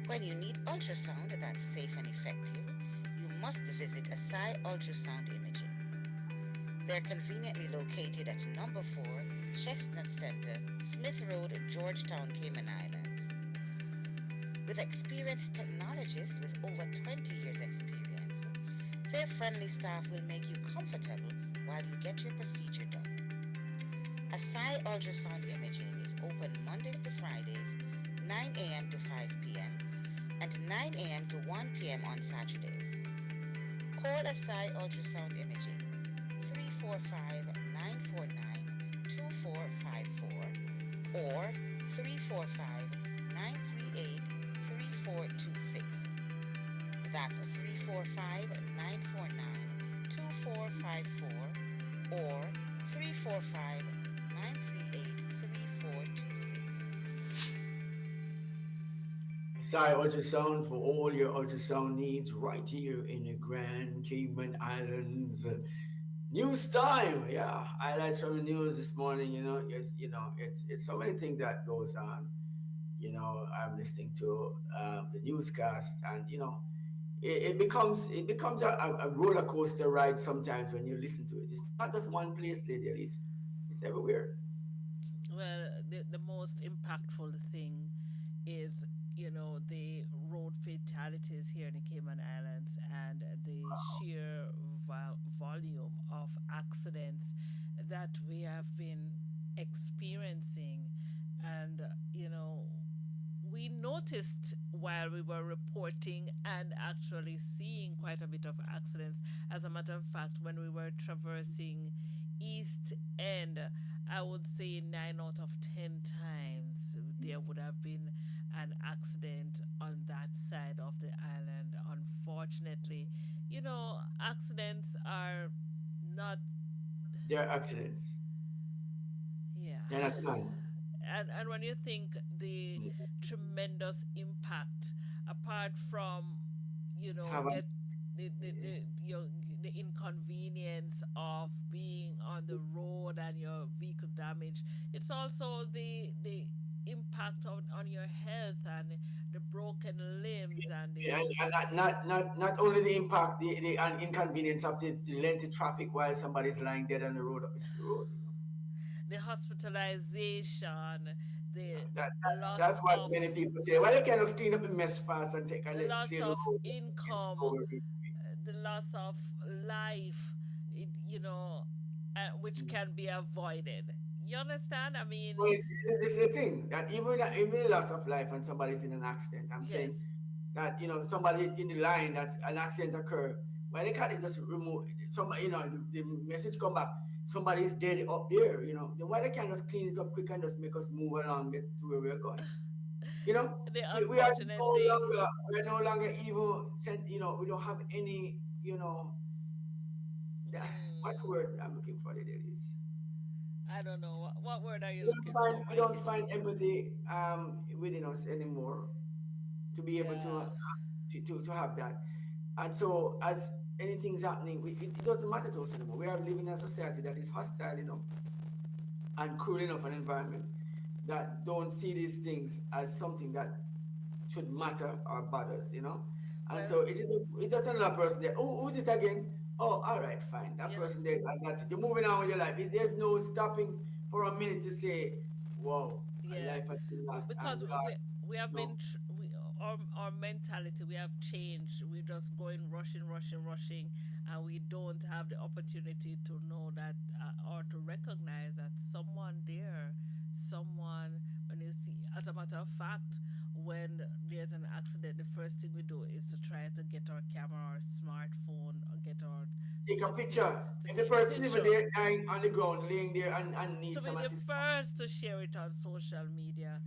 When you need ultrasound that's safe and effective, you must visit Asai Ultrasound Imaging. They're conveniently located at number 4, Chestnut Center, Smith Road, Georgetown, Cayman Islands. With experienced technologists with over 20 years experience, their friendly staff will make you comfortable while you get your procedure done. Asai Ultrasound Imaging is open Mondays to Fridays, 9 a.m. to 5 p.m. and 9 a.m. to 1 p.m. on Saturdays. Call Asai Ultrasound Imaging 345-949-2454 or 345-938-3426. That's 345-949-2454 or 345-938-3426. Sorry, ultrasound for all your ultrasound needs right here in the Grand Cayman Islands. News time, yeah. Highlights from the news this morning. It's so many things that goes on. I'm listening to the newscast, and it becomes a roller coaster ride sometimes when you listen to it. It's not just one place, Lady Elise. It's everywhere. Well, the most impactful thing is, the road fatalities here in the Cayman Islands and the sheer volume of accidents that we have been experiencing. And, we noticed while we were reporting and actually seeing quite a bit of accidents. As a matter of fact, when we were traversing East End, I would say 9 out of 10 times there would have been an accident on that side of the island. Unfortunately, accidents are not, There are accidents. yeah. They're not planned. And when you think the tremendous impact, apart from, Have a, get the inconvenience of being on the road and your vehicle damage, it's also the impact on your health and the broken limbs and and not only the impact, the inconvenience of the lengthy traffic while somebody's lying dead on the road, opposite the road. the hospitalization, the That's loss what of many people say. Well, they can just clean up the mess fast and take and the let loss clear the of road. income, the loss of life, it, you know, which can be avoided. You understand? I mean, Well, it's the thing that even the loss of life when somebody's in an accident, I'm saying yes, that somebody in the line that an accident occur, why they can't just remove some, the message come back, somebody's dead up there, then why they can't just clean it up quick and just make us move along, get to where we're going. You know, the we are unfortunate no thing. longer we're no longer even sent. We don't have any. The, what's the Hmm, word I'm looking for? It is. I don't know what word are you We don't looking find for, we don't Mikey find G? empathy within us anymore to be able Yeah. to have that. And so as anything's happening, it doesn't matter to us anymore. We are living in a society that is hostile enough and cruel enough an environment that don't see these things as something that should matter or bothers. And Well, so it's just another person there. Oh, who's it again? Oh, all right, fine. That you know, person there, and that's it. You're moving on with your life. There's no stopping for a minute to say, "Whoa, a yeah, life has been lost," because and God, we have been no. our mentality, we have changed. We're just going rushing, rushing, rushing, and we don't have the opportunity to know that, or to recognize that someone there, someone, when you see, as a matter of fact, when there's an accident, the first thing we do is to try to get our camera or smartphone or get our Take a cell phone picture. to If the take a person even picture, there dying on the ground, laying there and to needs be some the assistance, first to share it on social media,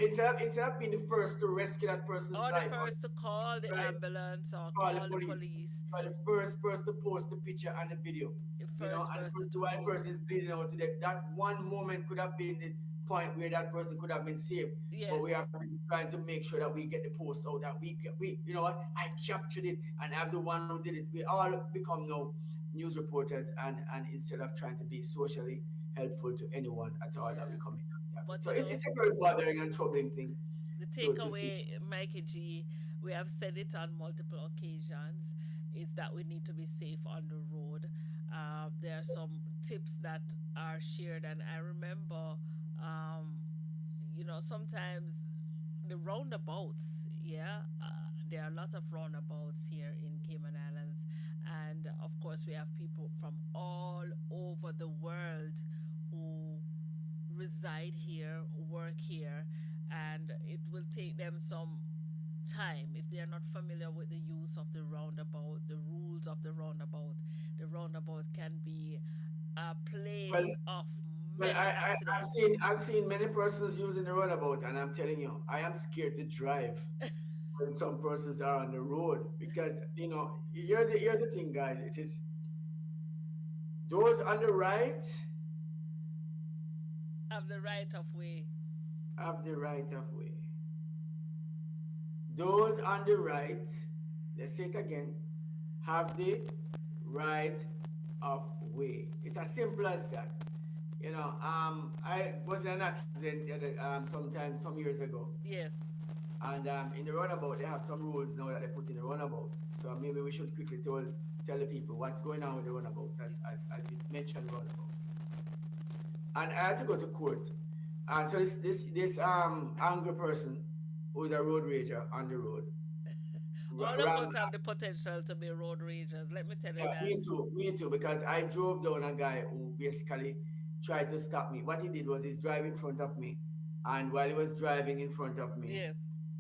instead of being the first to rescue that person's or the life or first to call the try ambulance or call the call the police. police, You are the first person to post the picture and the video. the first And person to while the post. person is bleeding out to death, that one moment could have been the point where that person could have been saved. But we Yes, are busy trying to make sure that we get the post out, that we you know what, I captured it and I'm the one who did it. We all become now news reporters, and instead of trying to be socially helpful to anyone at all that we yeah. come in contact with. But So it's a very bothering and troubling thing the to see. takeaway, Mikey G, we have said it on multiple occasions, is that we need to be safe on the road. There are some tips that are shared, and I remember, um, sometimes the roundabouts, yeah, there are a lot of roundabouts here in Cayman Islands, and of course, we have people from all over the world who reside here, work here, and it will take them some time if they are not familiar with the use of the roundabout, the rules of the roundabout. The roundabout can be a Well, place of Well, many I've accidents. seen many persons using the runabout, and I'm telling you, I am scared to drive when some persons are on the road because here's the thing, guys. It is those on the right Have the right of way. have the right of way. Those on the right, let's say it again, have the right of way. It's as simple as that. I was in an accident some years ago, Yes. and in the runabout they have some rules now that they put in the runabout. So maybe we should quickly tell the people what's going on with the runabouts, as you mentioned runabouts. And I had to go to court, and so this angry person who is a road rager on the road All of ran. us have the potential to be road ragers. Let me tell you Yeah, that. me too, because I drove down a guy who basically tried to stop me. What he did was he's driving in front of me, and while he was driving in front of me, Yes.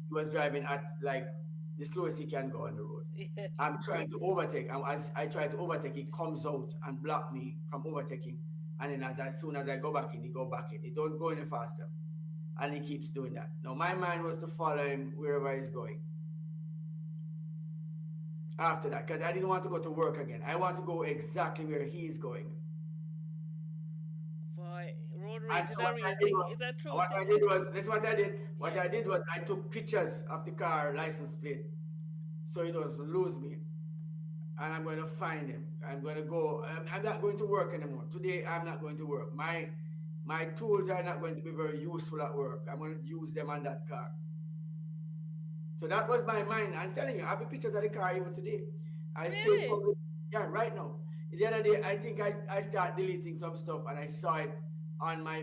he was driving at like the slowest he can go on the road. Yes. I'm trying to overtake, and as I try to overtake, he comes out and block me from overtaking. And then as soon as I go back in, he go back in. He don't go any faster, and he keeps doing that. Now my mind was to follow him wherever he's going. after that because I didn't want to go to work again. I want to go exactly where he's going. Boy, road And rage is so a what I real did thing. was, Is that true? what I did was, this is what I did. What Yes. I did was I took pictures of the car license plate so he doesn't lose me. And I'm going to find him. I'm going to go. I'm not going to work anymore. Today, I'm not going to work. My tools are not going to be very useful at work. I'm going to use them on that car. So that was my mind. I'm telling you, I have pictures of the car even today. I still Really? public. Yeah, right now. The other day, I think I start deleting some stuff and I saw it on my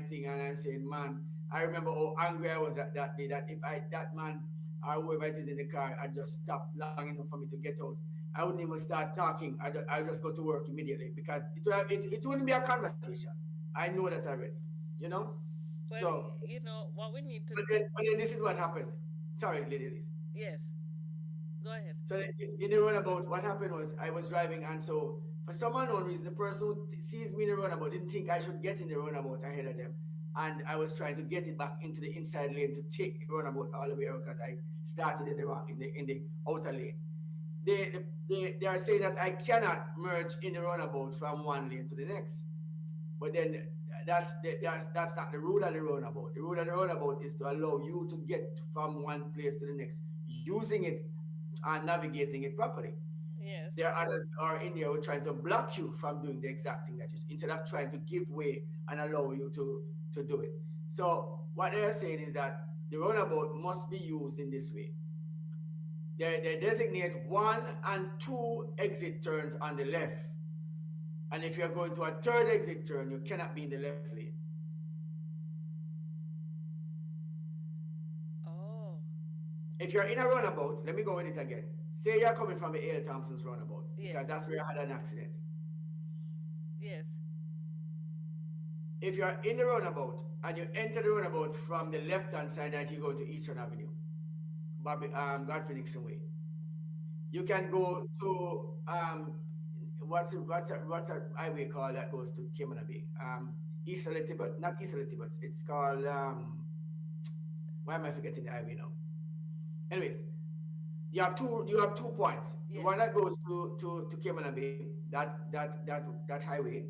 thing and I'm saying, man, I remember how angry I was at that day that if I that man or whoever it is in the car, I just stopped long enough for me to get out. I wouldn't even start talking. I just go to work immediately because it wouldn't be a conversation. I know that already, you know. Well, So, what we need to but then this is what happened. Sorry, ladies. yes, go ahead. So in the runabout, what happened was I was driving, and so for some unknown reason, the person who sees me in the runabout didn't think I should get in the runabout ahead of them, and I was trying to get it back into the inside lane to take the runabout all the way around because I started in the in the outer lane. They are saying that I cannot merge in the runabout from one lane to the next, but then that's not the rule of the runabout. The rule of the runabout is to allow you to get from one place to the next using it and navigating it properly. Yes. There are others are in there who are trying to block you from doing the exact thing that you instead of trying to give way and allow you to do it. So what they're saying is that the runabout must be used in this way. They designate one and two exit turns on the left. And if you're going to a third exit turn, you cannot be in the left lane. Oh, If you're in a runabout, let me go with it again. Say you're coming from the A.L. Thompson's runabout, yes. because that's where I had an accident. Yes. If you're in the runabout and you enter the runabout from the left hand side that you go to Eastern Avenue, Godfrey Nixon Way, you can go to what's a highway called that goes to Kimana Bay? East Elizabeth, not East Elizabeth. It's called why am I forgetting the highway now? Anyways, you have two points. The Yes. one that goes to Kimana Bay, that highway,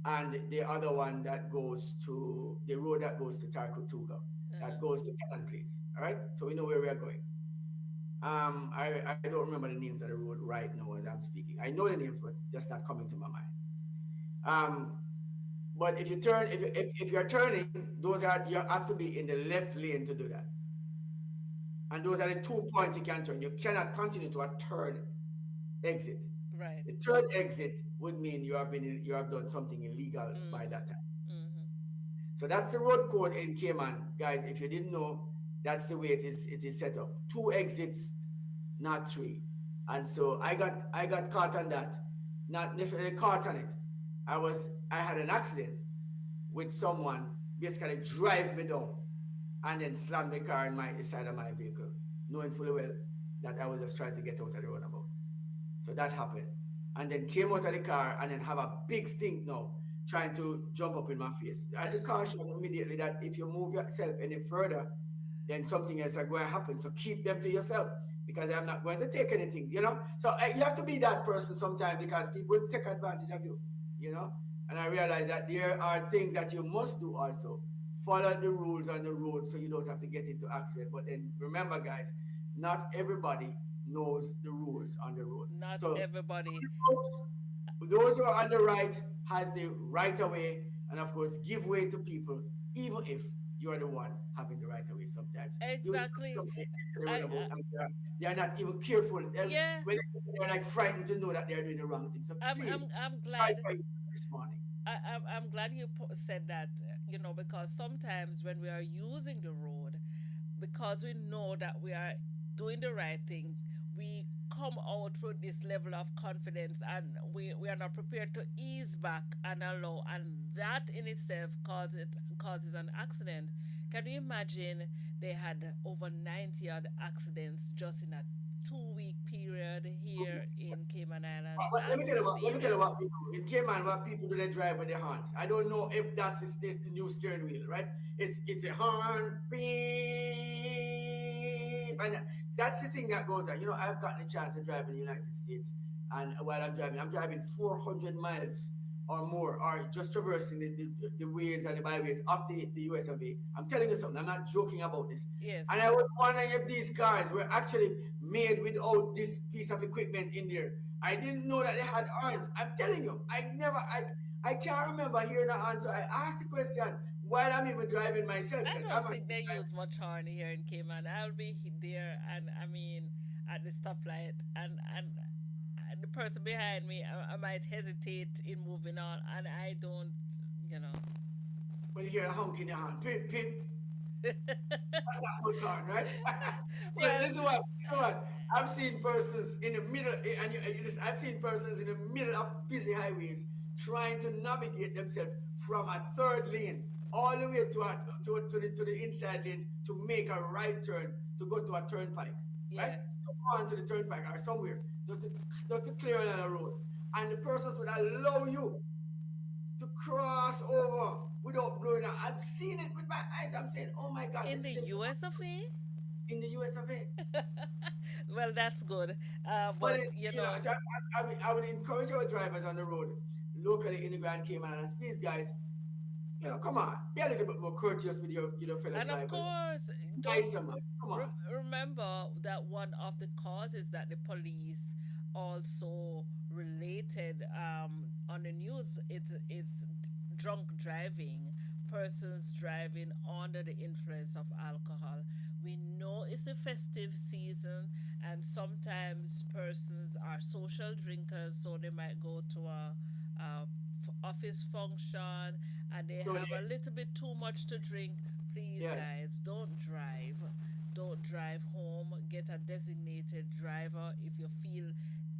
and the other one that goes to the road that goes to Tarkutuga, that Uh-huh. goes to Cannon Place. All right, so we know where we are going. I don't remember the names of the road right now as I'm speaking. I know the names, but just not coming to my mind. Um, but if you turn, if you're turning, those are you have to be in the left lane to do that. And those are the 2 points you can turn. You cannot continue to a third exit. Right. The third exit would mean you have done something illegal by Mm-hmm. that time. Mm-hmm. So that's the road code in Cayman, guys. If you didn't know, that's the way it is set up. Two exits, not three. And so I got caught on that. Not necessarily caught on it. I had an accident with someone basically drive me down and then slam the car in my side of my vehicle, knowing fully well that I was just trying to get out of the runabout. So that happened. And then came out of the car and then have a big stink now, trying to jump up in my face. I had to caution immediately that if you move yourself any further, then something else is going to happen. So keep them to yourself because I'm not going to take anything. So you have to be that person sometimes because people take advantage of you. And I realize that there are things that you must do also. Follow the rules on the road so you don't have to get into accident. But then remember, guys, not everybody knows the rules on the road. Not So everybody. those who are on the right has the right of way, and of course, give way to people, even if you are the one having the right of way. Sometimes you will see Exactly. somebody into the I, roundabout and they are not even careful. yeah. When they're like frightened to know that they're doing the wrong thing. So I'm please, I'm I'm try glad. this morning. I'm glad you said that. Because sometimes when we are using the road, because we know that we are doing the right thing, we come out with this level of confidence, and we are not prepared to ease back and allow, and that in itself causes an accident. Can you imagine they had over 90 odd accidents just in a 2 week period here in Cayman Islands? Let me That's tell you what serious. we do. In Cayman, what people do, they drive with their hands. I don't know if that's the new steering wheel, right? It's a horn, beep, and that's the thing that goes on. I've gotten a chance to drive in the United States, and while I'm driving 400 miles or more, or just traversing the ways and the byways of the US of A. I'm telling you something. I'm not joking about this. Yes. And I was wondering if these cars were actually made without this piece of equipment in there. I didn't know that they had horns. I'm telling you, I can't remember hearing an answer. I asked the question while I'm even driving myself I because I'm don't think actually they driving. use much horn here in Cayman. I'll be there, and I mean, at the stoplight, and the person behind me, I might hesitate in moving on, and I don't, you know. When you hear a honk in your hand, pip, pip, that's not much horn, right? Well, Listen what, I've seen persons in the middle, and listen, I've seen persons in the middle of busy highways trying to navigate themselves from a third lane all the way to the inside lane to make a right turn to go to a turnpike, right? yeah. To go on to the turnpike or somewhere, just to clear another road. And the persons would allow you to cross over without blowing out. I've seen it with my eyes. I'm saying, oh my God, In this the is US of A? in the US of A. Well, that's good. But But you know, so I would encourage our drivers on the road locally in the Grand Cayman Islands, please, guys, come on, be a little bit more courteous with your fellow and of drivers. course, don't Nicer, man. Come on. remember that one of the causes that the police also related on the news, it's drunk driving, persons driving under the influence of alcohol. We know it's a festive season, and sometimes persons are social drinkers, so they might go to a office function and they So have a little bit too much to drink. Please, yes, guys, don't drive home. Get a designated driver if you feel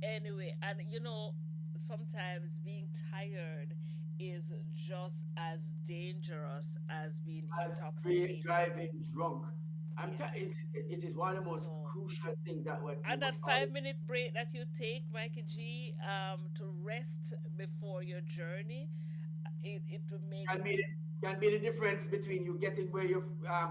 anyway. And sometimes being tired is just as dangerous as being as intoxicated. driving drunk. Yes. It is one of the most So, crucial things that what we and that must always 5 minute break that you take, Mikey G, to rest before your journey, it will make. can be the difference between you getting where you're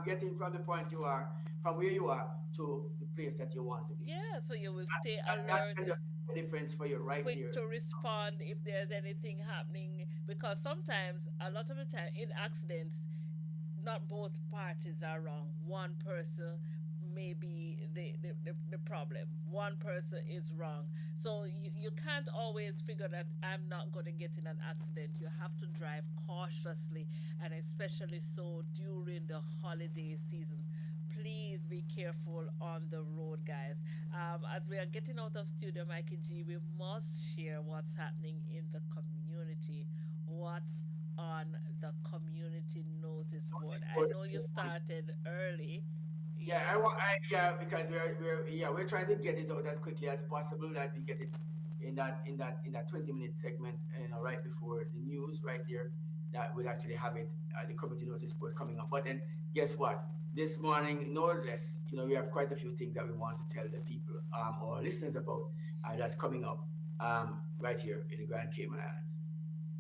getting from the point you are from where you are to the place that you want to be. Yeah, so you will stay That can alert, just make a difference for you right quick there. to respond if there's anything happening. Because sometimes, a lot of the time, in accidents, not both parties are wrong. One person may be the problem. One person is wrong. So you can't always figure that I'm not going to get in an accident. You have to drive cautiously, and especially so during the holiday seasons. Please be careful on the road, guys. As we are getting out of studio, Mikey G, we must share what's happening in the community. What's on the community notice board? This I board know you is on. started early. Yeah, Yes. because we're trying to get it out as quickly as possible that we get it in that 20-minute segment, right before the news, right there, that we'll actually have it the community notice board coming up. But then guess what? This morning, no less, we have quite a few things that we want to tell the people or listeners about that's coming up right here in the Grand Cayman Islands.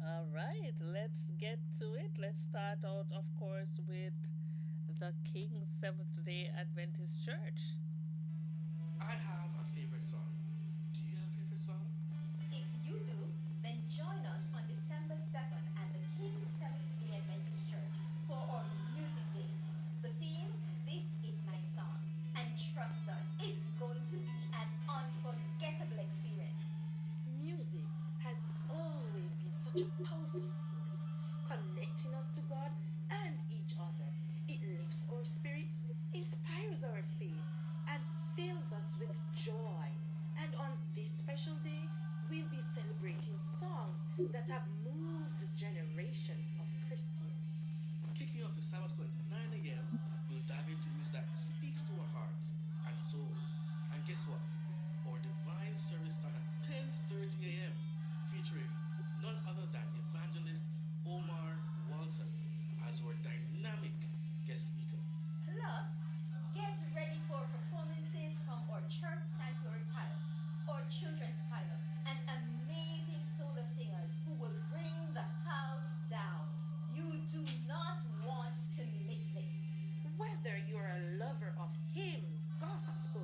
All right, let's get to it. Let's start out, of course, with the King's Seventh day Adventist Church. I have a favorite song. Do you have a favorite song? If you do, then join us on December 7th at the King's Seventh day Adventist Church for our Music Day. The theme, This is My Song. And trust us, it's going to be an unforgettable experience. Music has always been such a powerful force, connecting us to God and each other. It lifts our spirits, inspires our faith, and fills us with joy. And on this special day, we'll be celebrating songs that have moved generations of Christians. Kicking off the Sabbath school at 9 a.m., we'll dive into music that speaks to our hearts and souls. And guess what? Our divine service starts at 10:30 a.m., featuring none other than evangelist Omar Walters as our dynamic guest speaker. Plus, get ready for performances from our church sanctuary choir, our children's choir, and amazing solo singers who will bring the house down. You do not want to miss this. Whether you're a lover of hymns, gospel,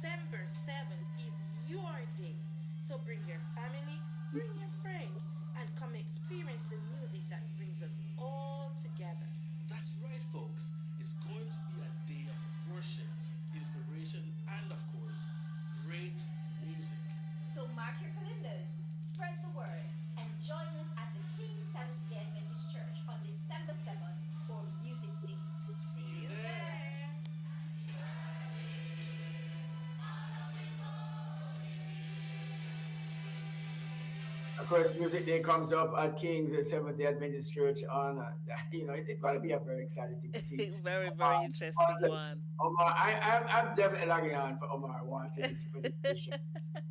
December 7th is your day. So bring your family, bring your friends, and come experience the music that brings us all together. That's right, folks. It's going to be a day of worship, inspiration, and of course, great music. So mark your calendars, spread the word, and join us at the King Seventh Day Adventist Church on December 7th for Music Day. See See you you there. there. Of course, Music Day comes up at King's Seventh Day Adventist Church on, it's going to be a very exciting thing to see. Very, very interesting one. Omar, I'm definitely logging on for Omar Walters' presentation.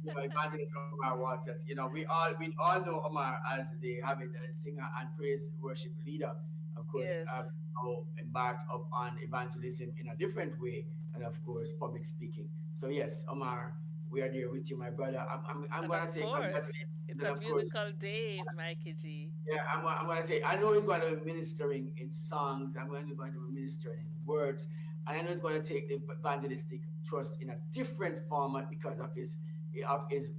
Evangelist Omar Walters. We all know Omar as the avid singer and praise worship leader. Of course, Yes. now embarked up on evangelism in a different way, and of course, public speaking. So yes, Omar, we are there with you, my brother. I'm And gonna of say course, congratulations, it's and a of course, musical day, Mikey G. yeah, I'm gonna say I know he's going to be ministering in songs. I'm going to be ministering in words, and I know he's going to take the evangelistic trust in a different format because of his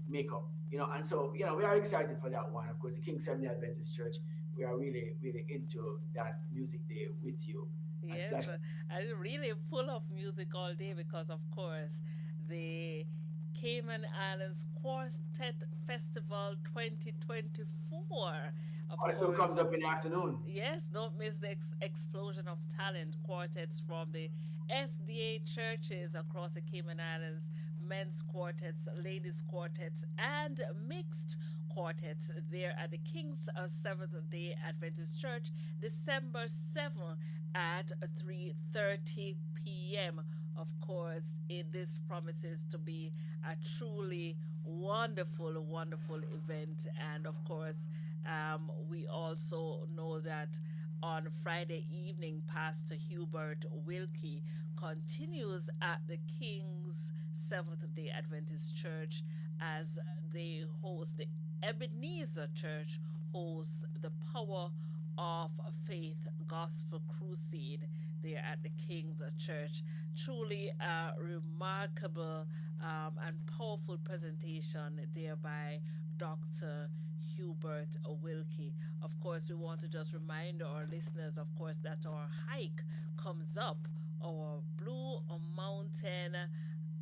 makeup. And so we are excited for that one. Of course, the King Seventh Day Adventist Church. We are really really into that music day with you and Yes, Flash. and really full of music all day because, of course, the Cayman Islands Quartet Festival 2024. Of Also comes course, up in the afternoon. yes, don't miss the explosion of talent quartets from the SDA churches across the Cayman Islands, men's quartets, ladies quartets, and mixed quartets there at the King's Seventh Day Adventist Church, December 7th at 3:30 p.m. Of course, this promises to be a truly wonderful, wonderful event. And of course, we also know that on Friday evening, Pastor Hubert Wilkie continues at the King's Seventh day Adventist Church as they host the Ebenezer Church hosts the Power of Faith Gospel Crusade there at the King's Church. Truly a remarkable and powerful presentation there by Dr. Hubert Wilkie. Of course, we want to just remind our listeners, of course, that our hike comes up, our Blue Mountain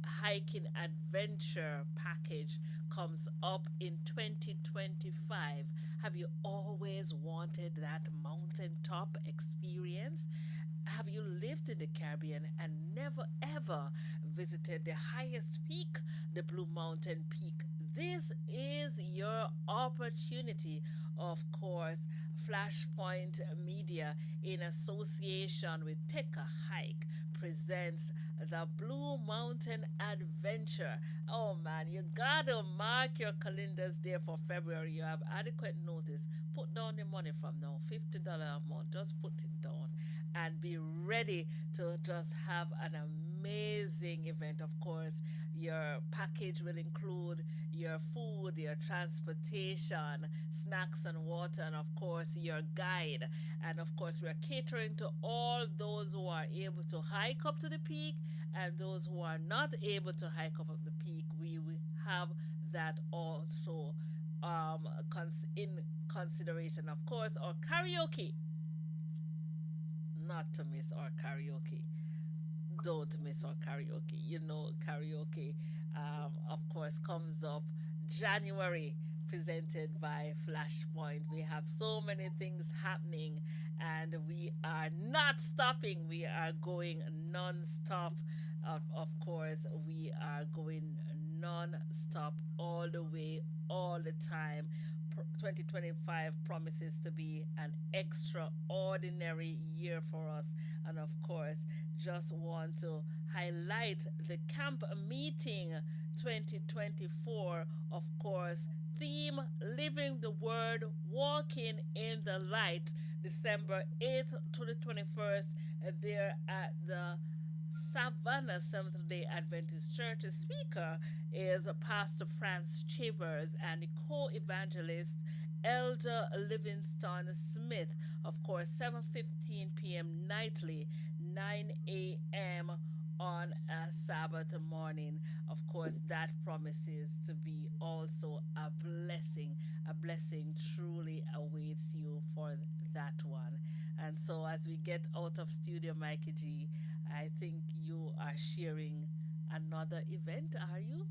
hiking adventure package comes up in 2025. Have you always wanted that mountaintop experience? Have you lived in the Caribbean and never ever visited the highest peak, the Blue Mountain Peak? This is your opportunity. Of course, Flashpoint Media, in association with Take a Hike, presents the Blue Mountain Adventure. Oh man, you gotta mark your calendars there for February. You have adequate notice. Put down the money from now, $50 a month. Just put it down and be ready to just have an amazing event. Of course, your package will include your food, your transportation, snacks and water, and of course, your guide. And of course, we are catering to all those who are able to hike up to the peak and those who are not able to hike up the peak. We will have that also in consideration. Of course, our karaoke, not to miss our karaoke. Don't miss our karaoke. Karaoke, of course, comes up January, presented by Flashpoint. We have so many things happening, and we are not stopping. We are going non-stop. Of course, we are going non-stop all the way, all the time. 2025 promises to be an extraordinary year for us. And of course, just want to highlight the camp meeting 2024. Of course, theme Living the Word, Walking in the Light, December 8th to the 21st, there at the Savannah Seventh day Adventist Church. The speaker is Pastor Franz Chivers and the co evangelist Elder Livingston Smith. Of course, 7:15 p.m. nightly, 9 a.m. on a Sabbath morning. Of course, that promises to be also a blessing. A blessing truly awaits you for that one. And so, as we get out of studio, Mikey G, I think you are sharing another event, are you?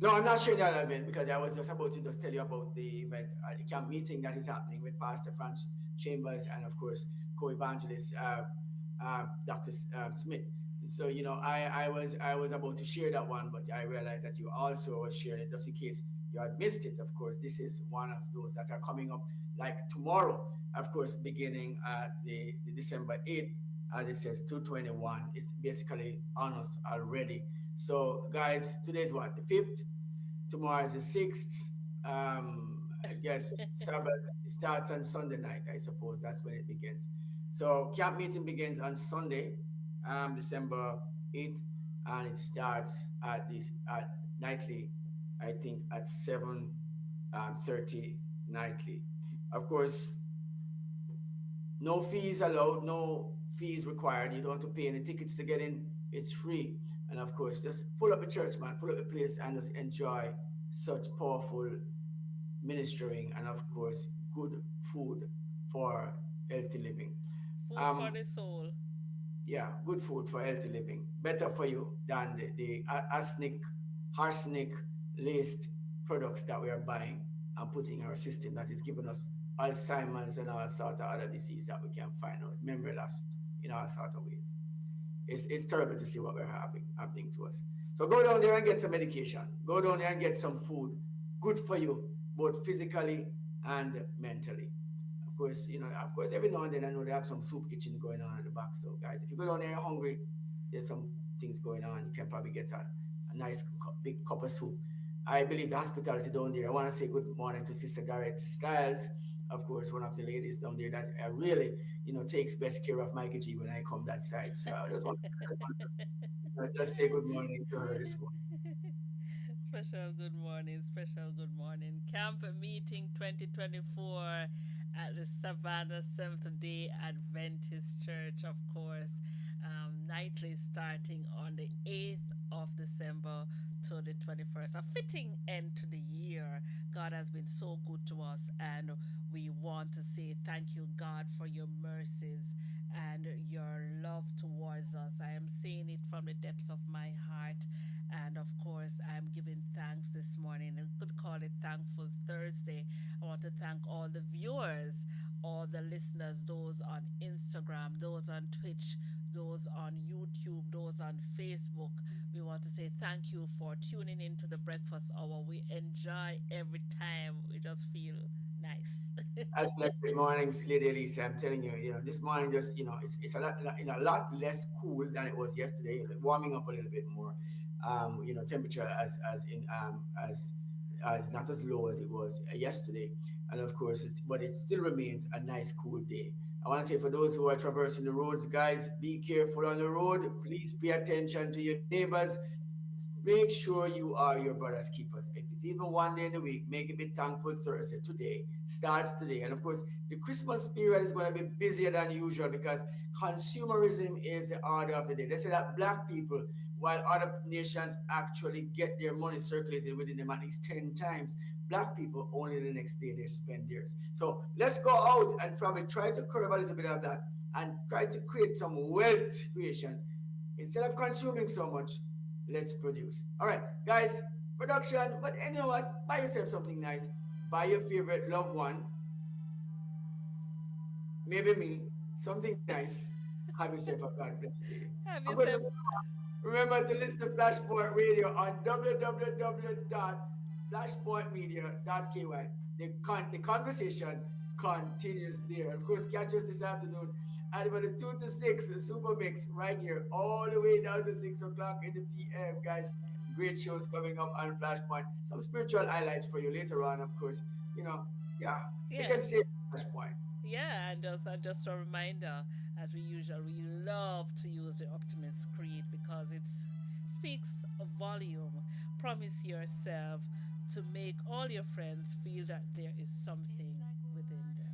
No, I'm not sharing that event because I was just about to just tell you about the event, the camp meeting that is happening with Pastor Franz Chambers and, of course, co-evangelist Dr. Smith. So I was about to share that one, but I realized that you also were sharing it just in case you had missed it. Of course, this is one of those that are coming up like tomorrow. Of course, beginning at the December 8th, as it says 221. It's basically on us already. So, guys, today's what, the 5th? Tomorrow is the 6th. I guess Sabbath starts on Sunday night, I suppose. That's when it begins. So, camp meeting begins on Sunday, December 8th, and it starts at nightly, I think, at 7:30 nightly. Of course, no fees allowed, no fees required. You don't have to pay any tickets to get in. It's free. And of course, just full up the church, man, full up the place, and just enjoy such powerful ministering and of course good food for healthy living. Food for Um, the soul. yeah, good food for healthy living. Better for you than the arsenic laced products that we are buying and putting in our system that is giving us Alzheimer's and all sort of other disease that we can find out, memory loss in all sort of ways. It's terrible to see what we're having happening to us. So go down there and get some medication. Go down there and get some food, good for you, both physically and mentally. Of course, every now and then I know they have some soup kitchen going on at the back. So guys, if you go down there, you're hungry, there's some things going on. You can probably get a nice big cup of soup. I believe the hospitality down there. I want to say good morning to Sister Garrett Styles, of course, one of the ladies down there that really, takes best care of Mikey G when I come that side. So I just say good morning to her this morning. Special good morning, special good morning. Camp meeting 2024 at the Savannah Seventh day Adventist Church, of course. Nightly starting on the 8th of December to the 21st. A fitting end to the year. God has been so good to us, and we want to say thank you, God, for your mercies and your love towards us. I am saying it from the depths of my heart. And of course, I'm giving thanks this morning. I could call it Thankful Thursday. I want to thank all the viewers, all the listeners, those on Instagram, those on Twitch, those on YouTube, those on Facebook. We want to say thank you for tuning in to the breakfast hour. We enjoy every time. We just feel nice. As like good mornings, Lady Elise. I'm telling you, this morning just, it's a lot less cool than it was yesterday. Warming up a little bit more. Temperature as not as low as it was yesterday, and of course, but it still remains a nice cool day. I want to say for those who are traversing the roads, guys, be careful on the road. Please pay attention to your neighbors. Make sure you are your brother's keepers. If it's even one day in the week, make it be thankful Thursday. Today starts today. And of course, the Christmas period is going to be busier than usual because consumerism is the order of the day. They say that black people, while other nations actually get their money circulated within them at least 10 times, black people only the next day they spend theirs. So let's go out and probably try to curb a little bit of that and try to create some wealth creation. Instead of consuming so much, let's produce. All right, guys, production. But you know what? Buy yourself something nice. Buy your favorite loved one, maybe me, something nice. Have yourself a God bless day. Have Of course, yourself. remember to listen to Flashpoint Radio on www.flashpointmedia.ky. The conversation continues there. Of course, catch us this afternoon at about the 2 to 6 the Super Mix right here, all the way down to 6 o'clock in the PM, guys. Great shows coming up on Flashpoint. Some spiritual highlights for you later on, of course. Yeah, you Yeah. can say Flashpoint. Yeah, and just a reminder, as we usually we love to use the Optimist Creed because it speaks a volume. Promise yourself to make all your friends feel that there is something within them.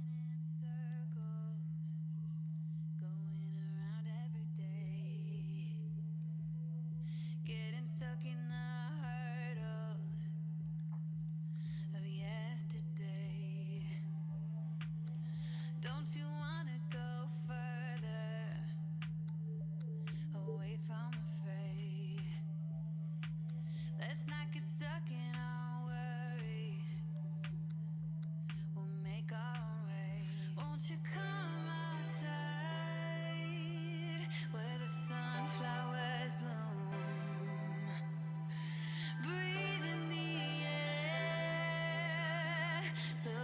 Don't you wanna go further away from the fray? Let's not get stuck in our worries. We'll make our own way. Won't you come outside where the sunflowers bloom? Breathe in the air. Look